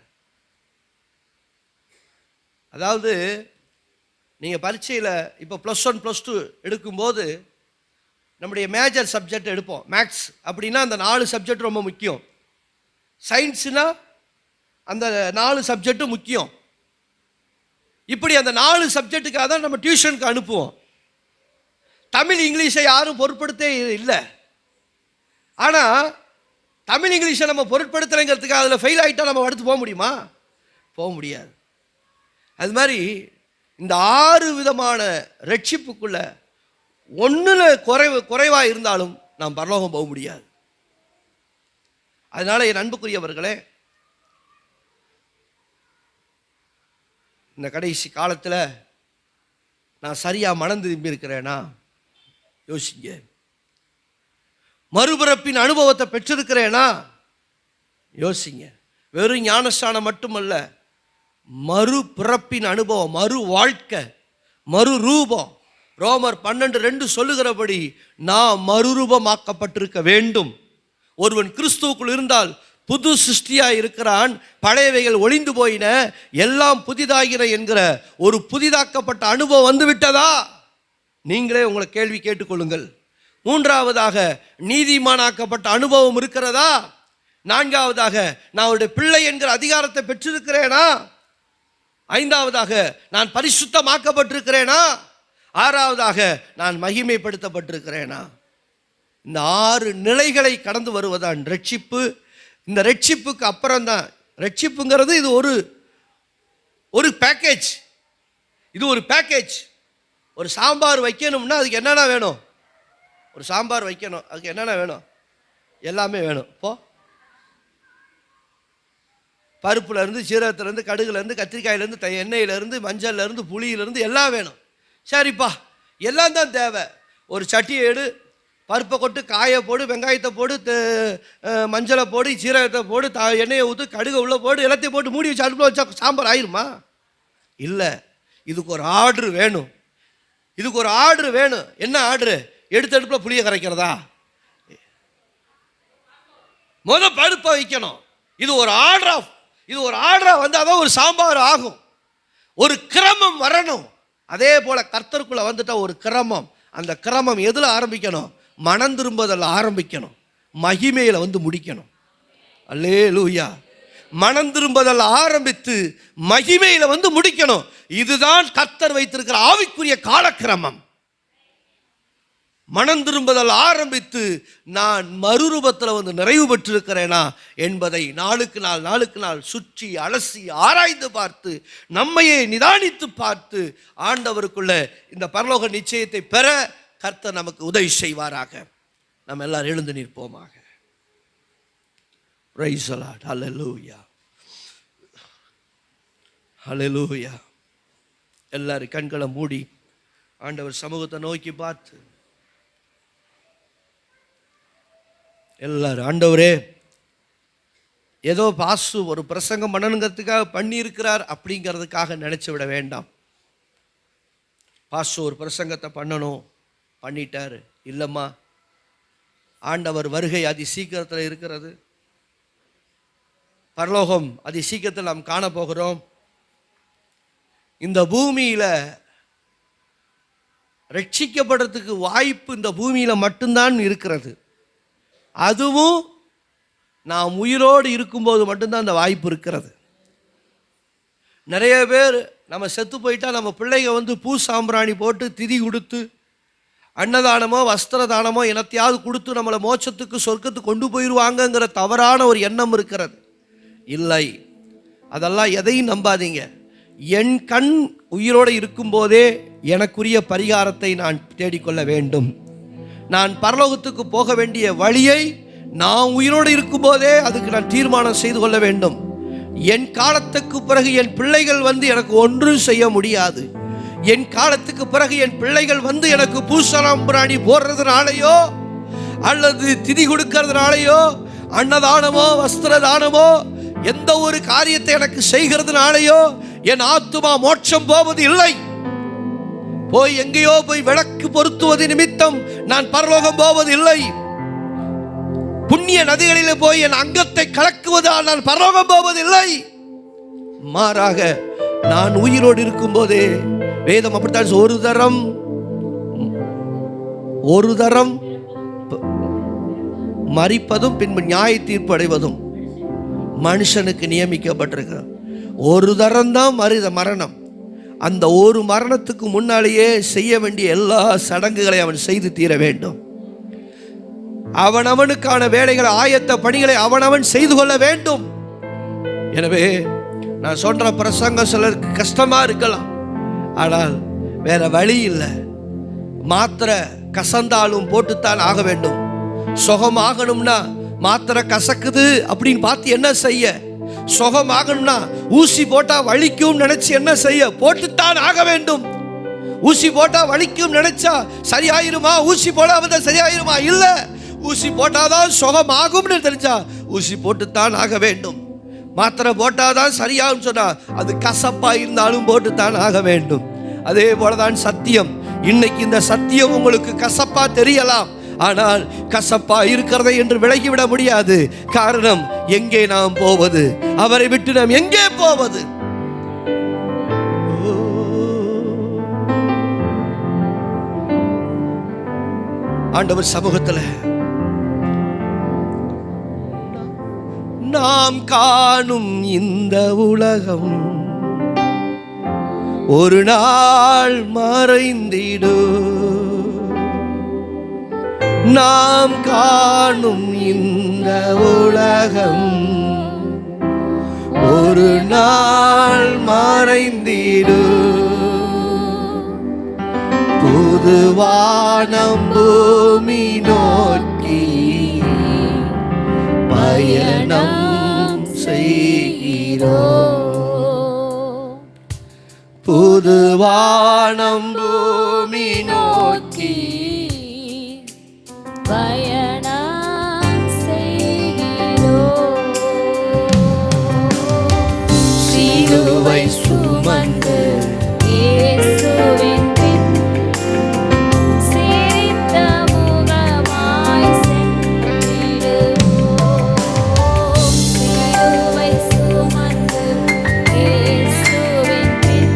அதாவது நீங்கள் பரீட்சையில் இப்போ +1 +2 எடுக்கும்போது நம்முடைய மேஜர் சப்ஜெக்ட் எடுப்போம். மேக்ஸ் அப்படின்னா அந்த 4 சப்ஜெக்ட் ரொம்ப முக்கியம். சயின்ஸுனா அந்த 4 சப்ஜெக்டும் முக்கியம். இப்படி அந்த 4 சப்ஜெக்டுக்காக தான் நம்ம டியூஷனுக்கு அனுப்புவோம். தமிழ் இங்கிலீஷை யாரும் பொருட்படுத்தே இல்லை. ஆனால் தமிழ் இங்கிலீஷை நம்ம பொருட்படுத்தலைங்கிறதுக்காக அதில் ஃபெயில் ஆகிட்டா நம்ம அடுத்து போக முடியுமா? போக முடியாது. அது மாதிரி இந்த 6 விதமான ரட்சிப்புக்குள்ள ஒன்றில் குறைவாக இருந்தாலும் நாம் பரலோகம் போக முடியாது. அதனால என் அன்புக்குரியவர்களே, இந்த கடைசி காலத்தில் நான் சரியாக மனம் திரும்பி இருக்கிறேனா யோசிங்க. மறுபிறப்பின் அனுபவத்தை பெற்றிருக்கிறேனா யோசிங்க. வெறும் ஞானஸ்தானம் மட்டுமல்ல, மறுபிறப்பின் அனுபவம், மறு வாழ்க்கை, மறு ரூபம். ரோமர் 12:2 சொல்லுகிறபடி நான் மறுரூபமாக்கப்பட்டிருக்க வேண்டும். ஒருவன் கிறிஸ்துவுக்குள் இருந்தால் புது சிருஷ்டியாய் இருக்கிறான், பழையவைகள் ஒளிந்து போயின, எல்லாம் புதிதாகின என்கிற ஒரு புதிதாக்கப்பட்ட அனுபவம் வந்து விட்டதா? நீங்களே உங்களை கேள்வி கேட்டுக்கொள்ளுங்கள். 3ஆவதாக நீதிமானாக்கப்பட்ட அனுபவம் இருக்கிறதா? 4ஆவதாக நான் அவருடைய பிள்ளை என்கிற அதிகாரத்தை பெற்றிருக்கிறேனா? 5ஆவதாக நான் பரிசுத்தமாக்கப்பட்டிருக்கிறேனா? 6ஆவதாக நான் மகிமைப்படுத்தப்பட்டிருக்கிறேனா? இந்த 6 நிலைகளை கடந்து வருவதான் ரட்சிப்பு. இந்த ரட்சிப்புக்கு அப்புறம் தான், ரட்சிப்புங்கிறது இது ஒரு பேக்கேஜ். இது ஒரு பேக்கேஜ். ஒரு சாம்பார் வைக்கணும்னா அதுக்கு என்னென்ன வேணும்? ஒரு சாம்பார் வைக்கணும், அதுக்கு என்னென்ன வேணும்? எல்லாமே வேணும். இப்போ பருப்புலேருந்து, சீரகத்துலேருந்து, கடுகுலேருந்து, கத்திரிக்காயிலேருந்து, எண்ணெயிலேருந்து, மஞ்சள்லேருந்து, புளியிலேருந்து எல்லாம் வேணும். சரிப்பா, எல்லாம் தான் தேவை. ஒரு சட்டியை எடு, பருப்பை கொட்டு, காயை போடு, வெங்காயத்தை போடு, மஞ்சளை போடு, சீரகத்தை போடு, எண்ணெயை ஊற்று, கடுகை உள்ளே போடு, எல்லாத்தையும் போட்டு மூடி வச்சு அடுப்பில் வச்சா சாம்பார் ஆயிருமா? இல்லை. இதுக்கு ஒரு ஆர்டர் வேணும். இதுக்கு ஒரு ஆர்டர் வேணும். என்ன ஆர்டரு? எடுத்த அடுப்பில் புளியை கரைக்கிறதா? பருப்பை வைக்கணும். இது ஒரு ஆர்டரா வந்தால் தான் ஒரு சாம்பார் ஆகும். ஒரு கிரமம் வரணும். அதே போல கர்த்தருக்குள்ள வந்துட்டா ஒரு கிரமம். அந்த கிரமம் எதுல ஆரம்பிக்கணும்? மனம் திரும்புதல்ல ஆரம்பிக்கணும், மகிமையில வந்து முடிக்கணும். அல்லேலூயா. மனம் திரும்புதல் ஆரம்பித்து மகிமையில வந்து முடிக்கணும். இதுதான் கர்த்தர் வைத்திருக்கிற ஆவிக்குரிய காலக்கிரமம். மனம் திரும்புதல் ஆரம்பித்து நான் மறுரூபத்தில் வந்து நிறைவு பெற்றிருக்கிறேனா என்பதை நாளுக்கு நாள் சுற்றி அலசி ஆராய்ந்து பார்த்து, நம்மையே நிதானித்து பார்த்து, ஆண்டவருக்குள்ள இந்த பரலோக நிச்சயத்தை பெற கர்த்தர் நமக்கு உதவி செய்வாராக. நம்ம எல்லாரும் எழுந்து நிற்போமாக. Praise the Lord. Hallelujah. Hallelujah. எல்லாரும் கண்களை மூடி ஆண்டவர் சமூகத்தை நோக்கி பார்த்து எல்லாரும், ஆண்டவரே, ஏதோ பாசு ஒரு பிரசங்கம் பண்ணணுங்கிறதுக்காக பண்ணியிருக்கிறார் அப்படிங்கிறதுக்காக நினைச்சு விட வேண்டாம். பாசு ஒரு பிரசங்கத்தை பண்ணணும், பண்ணிட்டாரு. இல்லைம்மா, ஆண்டவர் வருகை அதி சீக்கிரத்தில் இருக்கிறது. பரலோகம் அதி சீக்கிரத்தில் நாம் காணப்போகிறோம். இந்த பூமியில ரட்சிக்கப்படுறதுக்கு வாய்ப்பு இந்த பூமியில மட்டும்தான் இருக்கிறது. அதுவும் நாம் உயிரோடு இருக்கும்போது மட்டும்தான் அந்த வாய்ப்பு இருக்கிறது. நிறைய பேர் நம்ம செத்து போயிட்டா நம்ம பிள்ளைங்க வந்து பூ சாம்பிராணி போட்டு திதி கொடுத்து அன்னதானமோ வஸ்திரதானமோ என்னத்தையாவது கொடுத்து நம்மளை மோட்சத்துக்கு சொர்க்கத்துக்கு கொண்டு போயிடுவாங்கங்கிற தவறான ஒரு எண்ணம் இருக்கிறது. இல்லை, அதெல்லாம் எதையும் நம்பாதீங்க. என் கண் உயிரோடு இருக்கும்போதே எனக்குரிய பரிகாரத்தை நான் தேடிக்கொள்ள வேண்டும். நான் பரலோகத்துக்கு போக வேண்டிய வழியை நான் உயிரோடு இருக்கும்போதே அதுக்கு நான் தீர்மானம் செய்து கொள்ள வேண்டும். என் காலத்துக்கு பிறகு என் பிள்ளைகள் வந்து எனக்கு ஒன்றும் செய்ய முடியாது. என் காலத்துக்கு பிறகு என் பிள்ளைகள் வந்து எனக்கு பூசலாம்பிராணி போடுறதுனாலையோ அல்லது திதி கொடுக்கறதுனாலையோ அன்னதானமோ வஸ்திரதானமோ எந்த ஒரு காரியத்தை எனக்கு செய்கிறதுனாலையோ என் ஆத்துமா மோட்சம் போவது இல்லை. போய் எங்கேயோ போய் விளக்கு பொருத்துவது நிமித்தம் நான் பரலோகம் போவது இல்லை. புண்ணிய நதிகளிலே போய் என் அங்கத்தை கலக்குவதால் நான் பரலோகம் போவதில்லை. மாறாக நான் உயிரோடு இருக்கும் போதே வேதம் அப்படித்தான், ஒரு தரம் மரிப்பதும் பின்பு நியாய தீர்ப்பு அடைவதும் மனுஷனுக்கு நியமிக்கப்பட்டிருக்கிறது. ஒரு தரம் தான் மரணம். அந்த ஒரு மரணத்துக்கு முன்னாலேயே செய்ய வேண்டிய எல்லா சடங்குகளை அவன் செய்து தீர வேண்டும். அவனவனுக்கான வேலைகளை, ஆயத்த பணிகளை அவனவன் செய்து கொள்ள வேண்டும். எனவே நான் சொல்ற பிரசங்கம் சிலருக்கு கஷ்டமா இருக்கலாம், ஆனால் வேற வழி இல்லை. மாத்திரை கசந்தாலும் போட்டுத்தான் ஆக வேண்டும். சுகமாகணும்னா மாத்திரை கசக்குது அப்படின்னு பார்த்து என்ன செய்ய? சுகமாகணும்னா ஊசி போட்டா வலிக்கும் நினைச்சு என்ன செய்ய? போட்டுத்தான் ஆக வேண்டும். ஊசி போட்டா வலிக்கும் நினைச்சா சரியாயிருமா? ஊசி போடாம சரியாயிருமா? இல்ல, ஊசி போட்டாதான் சுகமாகும்னு தெரிஞ்சா ஊசி போட்டுத்தான் ஆக வேண்டும். மாத்திரை போட்டாதான் சரியாகும் சொன்னா அது கசப்பா இருந்தாலும் போட்டுத்தான் ஆக வேண்டும். அதே போலதான் சத்தியம். இன்னைக்கு இந்த சத்தியம் உங்களுக்கு கசப்பா தெரியலாம், ஆனால் கசப்பா இருக்கிறதை என்று விலகிவிட முடியாது. காரணம், எங்கே நாம் போவது? அவரை விட்டு நாம் எங்கே போவது? ஆண்டவர் சமூகத்தில் நாம் காணும் இந்த உலகம் ஒரு நாள் மறைந்திடும். நாம் காணும் இந்த உலகம் ஒரு நாள் மறைந்திடும். புது வானம் பூமி நோக்கி பயணம் செய்கிறோம். புது வானம் பூமி நோக்கி பயணம் செய்கிறோம். சிலுவை சுமந்து இயேசுவின் பின் சிரித்த முகமாய் சென்றிடுவோம். சிலுவை சுமந்து இயேசுவின் பின்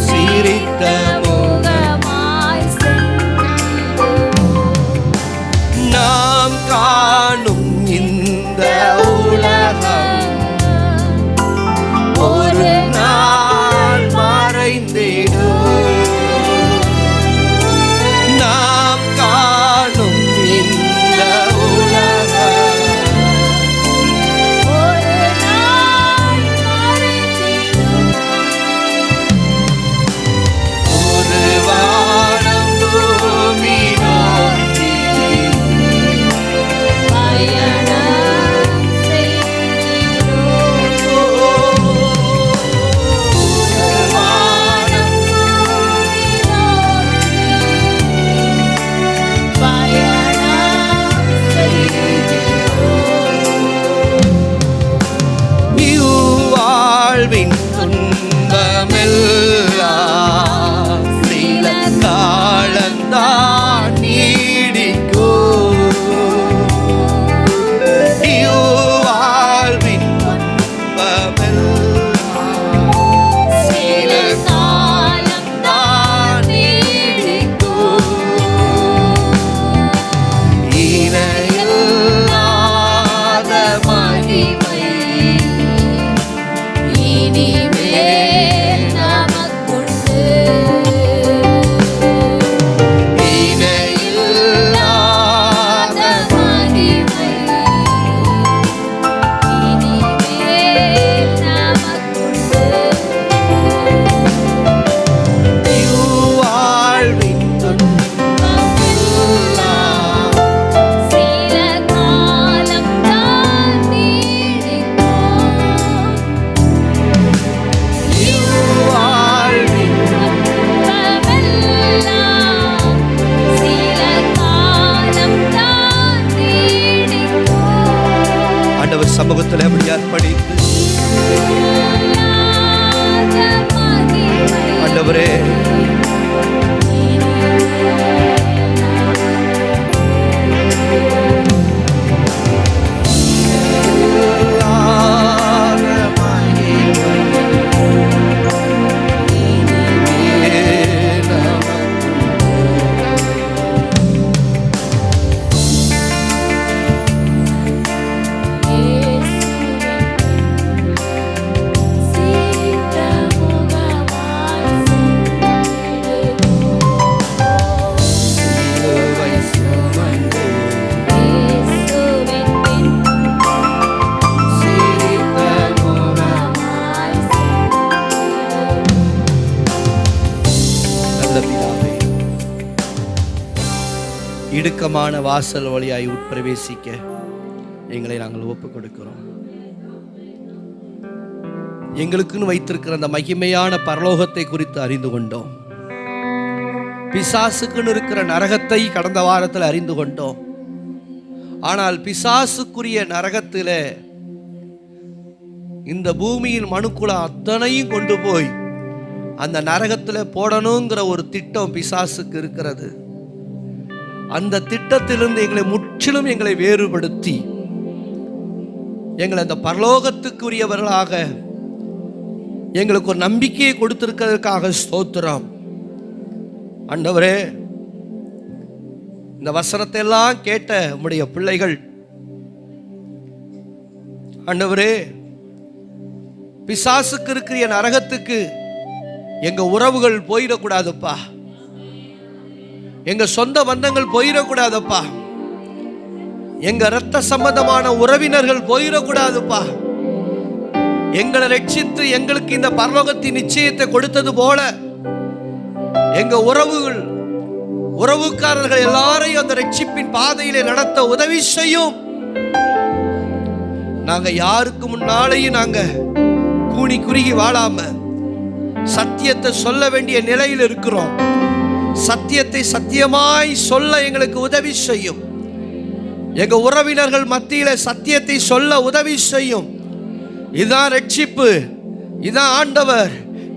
சிரித்த முகமாய் சென்றிடுவோம். நாம் காணும் இந்த உலகம் ஒரு நாள் மறைந்திடும். நாம் காணும் இந்த உலகம் ஒரு நாள் மறைந்திடும். ஒரு வானம் பூமி நோக்கி பயணம் செய்கிறோம். ஒரு வானம் பூமி நோக்கி பயணம் செய்கிறோம். இவ்வாழ்வின் துன்பமெல்லாம் சில காலந்தான் நீடிக்கும். இவ்வாழ்வின் துன்பமெல்லாம் சில காலந்தான் நீடிக்கும். இணையில்லாத மகிமை இனிமேல் நமக்குண்டு. இணையில்லாத மகிமை இனிமேல் நமக்குண்டு. இவ்வாழ்வின் துன்பமெல்லாம் சில காலம் தான் நீடிக்கும். இவ்வாழ்வின் துன்பமெல்லாம் சில காலம் தான் நீடிக்கும். ஆண்டவர் சமூகத்தில் அப்படி அர்ப்பணித்து, ஆண்டவரே இடுக்கமான வாசல் வழியாய் உட்பிரவேசிக்க எங்களை நாங்கள் ஒப்புக் கொடுக்கிறோம். எங்களுக்குன்னு வைத்திருக்கிற அந்த மகிமையான பரலோகத்தை குறித்து அறிந்து கொண்டோம். பிசாசுக்குன்னு இருக்கிற நரகத்தை கடந்த வாரத்தில் அறிந்து கொண்டோம். ஆனால் பிசாசுக்குரிய நரகத்தில் இந்த பூமியின் மனுக்குலம் அத்தனையும் கொண்டு போய் அந்த நரகத்தில் போடணுங்கிற ஒரு திட்டம் பிசாசுக்கு இருக்கிறது. அந்த திட்டத்திலிருந்து எங்களை முற்றிலும் எங்களை வேறுபடுத்தி எங்களை அந்த பரலோகத்துக்குரியவர்களாக எங்களுக்கு ஒரு நம்பிக்கையை கொடுத்திருக்கிறதுக்காக ஸ்தோத்திரம். ஆண்டவரே, இந்த வசனத்தை எல்லாம் கேட்ட உம்முடைய பிள்ளைகள் ஆண்டவரே, பிசாசுக்கு இருக்கிற நரகத்துக்கு எங்க உறவுகள் போயிடக்கூடாதுப்பா, எங்க சொந்த பந்தங்கள் போயிடக்கூடாதுப்பா, எங்க இரத்த சம்பந்தமான உறவினர்கள் போயிடக்கூடாதுப்பா. எங்களை ரட்சித்து எங்களுக்கு இந்த பரலோகத்தின் நிச்சயத்தை கொடுத்தது போல எங்க உறவுக்காரர்கள் எல்லாரையும் அந்த ரட்சிப்பின் பாதையிலே நடத்த உதவி செய்யும். நாங்க யாருக்கு முன்னாலேயும் நாங்க கூனி குறுகி வாழாம சத்தியத்தை சொல்ல வேண்டிய நிலையில் இருக்கிறோம். சத்தியத்தை சத்தியமாய் சொல்ல எங்களுக்கு உதவி செய்யும். எங்க உறவினர்கள் மத்தியில சத்தியத்தை சொல்ல உதவி செய்யும். இதுதான் ரட்சிப்பு, இதுதான் ஆண்டவர்.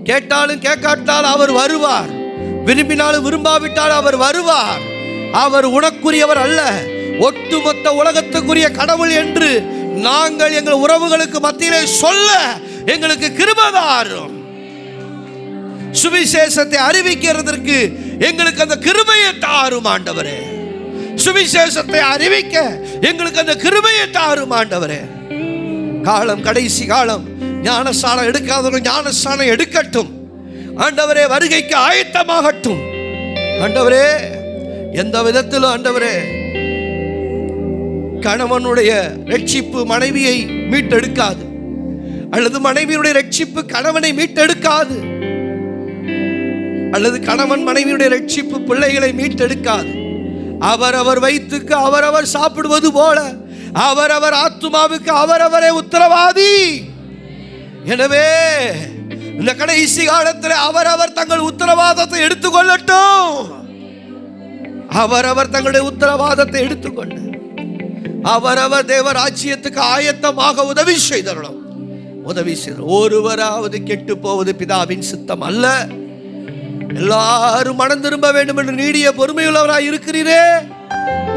கேட்டாலும் கேட்காட்டாலும் அவர் வருவார், விரும்பினாலும் விரும்பாவிட்டாலும் அவர் வருவார். அவர் உனக்குரியவர் அல்ல, ஒட்டுமொத்த உலகத்துக்குரிய கடவுள் என்று நாங்கள் எங்கள் உறவுகளுக்கு மத்தியிலே சொல்ல எங்களுக்கு கிருபை தாரும். சுவிசேஷத்தை அறிவிக்கிறதற்கு எங்களுக்கு அந்த கிருபையை தாரும் ஆண்டவரே. சுவிசேஷத்தை அறிவிக்க எங்களுக்கு அந்த கிருபையை தாரும் ஆண்டவரே. காலம் கடைசி காலம். ஞானஸ்நானம் எடுக்காதவர்கள் ஞானஸ்நானம் எடுக்கட்டும் ஆண்டவரே. வருகைக்கு ஆயத்தமாகட்டும் ஆண்டவரே. எந்த விதத்திலும் ஆண்டவரே கணவனுடைய ரட்சிப்பு மனைவியை மீட்டெடுக்காது, அல்லது மனைவியுடைய ரட்சிப்பு கணவனை மீட்டெடுக்காது, அல்லது கணவன் மனைவியுடைய ரட்சிப்பு பிள்ளைகளை மீட்டெடுக்காது. அவரவர் வயிற்றுக்கு அவரவர் சாப்பிடுவது போல அவரவர் ஆத்துமாவுக்கு அவரவரே உத்தரவாதி. எனவே இந்த கடைசி காலத்தில் அவரவர் தங்கள் உத்தரவாதத்தை எடுத்துக்கொள்ளட்டும். அவரவர் தங்களுடைய உத்தரவாதத்தை எடுத்துக்கொண்டு அவரவர் தேவ ராஜ்யத்துக்கு ஆயத்தமாக உதவி செய்தரணும். உதவி செய்த ஒருவராவது கெட்டு போவது பிதாவின் சித்தம் அல்ல. எல்லாரும் மனம் திரும்ப வேண்டும் என்று நீடிய பொறுமையுள்ளவராய் இருக்கிறீரே.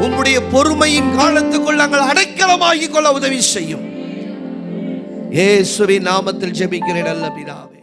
உம்முடைய பொறுமையின் காலத்துக்குள் நாங்கள் அடைக்கலமாகிக் கொள்ள உதவி செய்யும். இயேசுவின் நாமத்தில் ஜெபிக்கிறேன் நல்ல பிதாவே.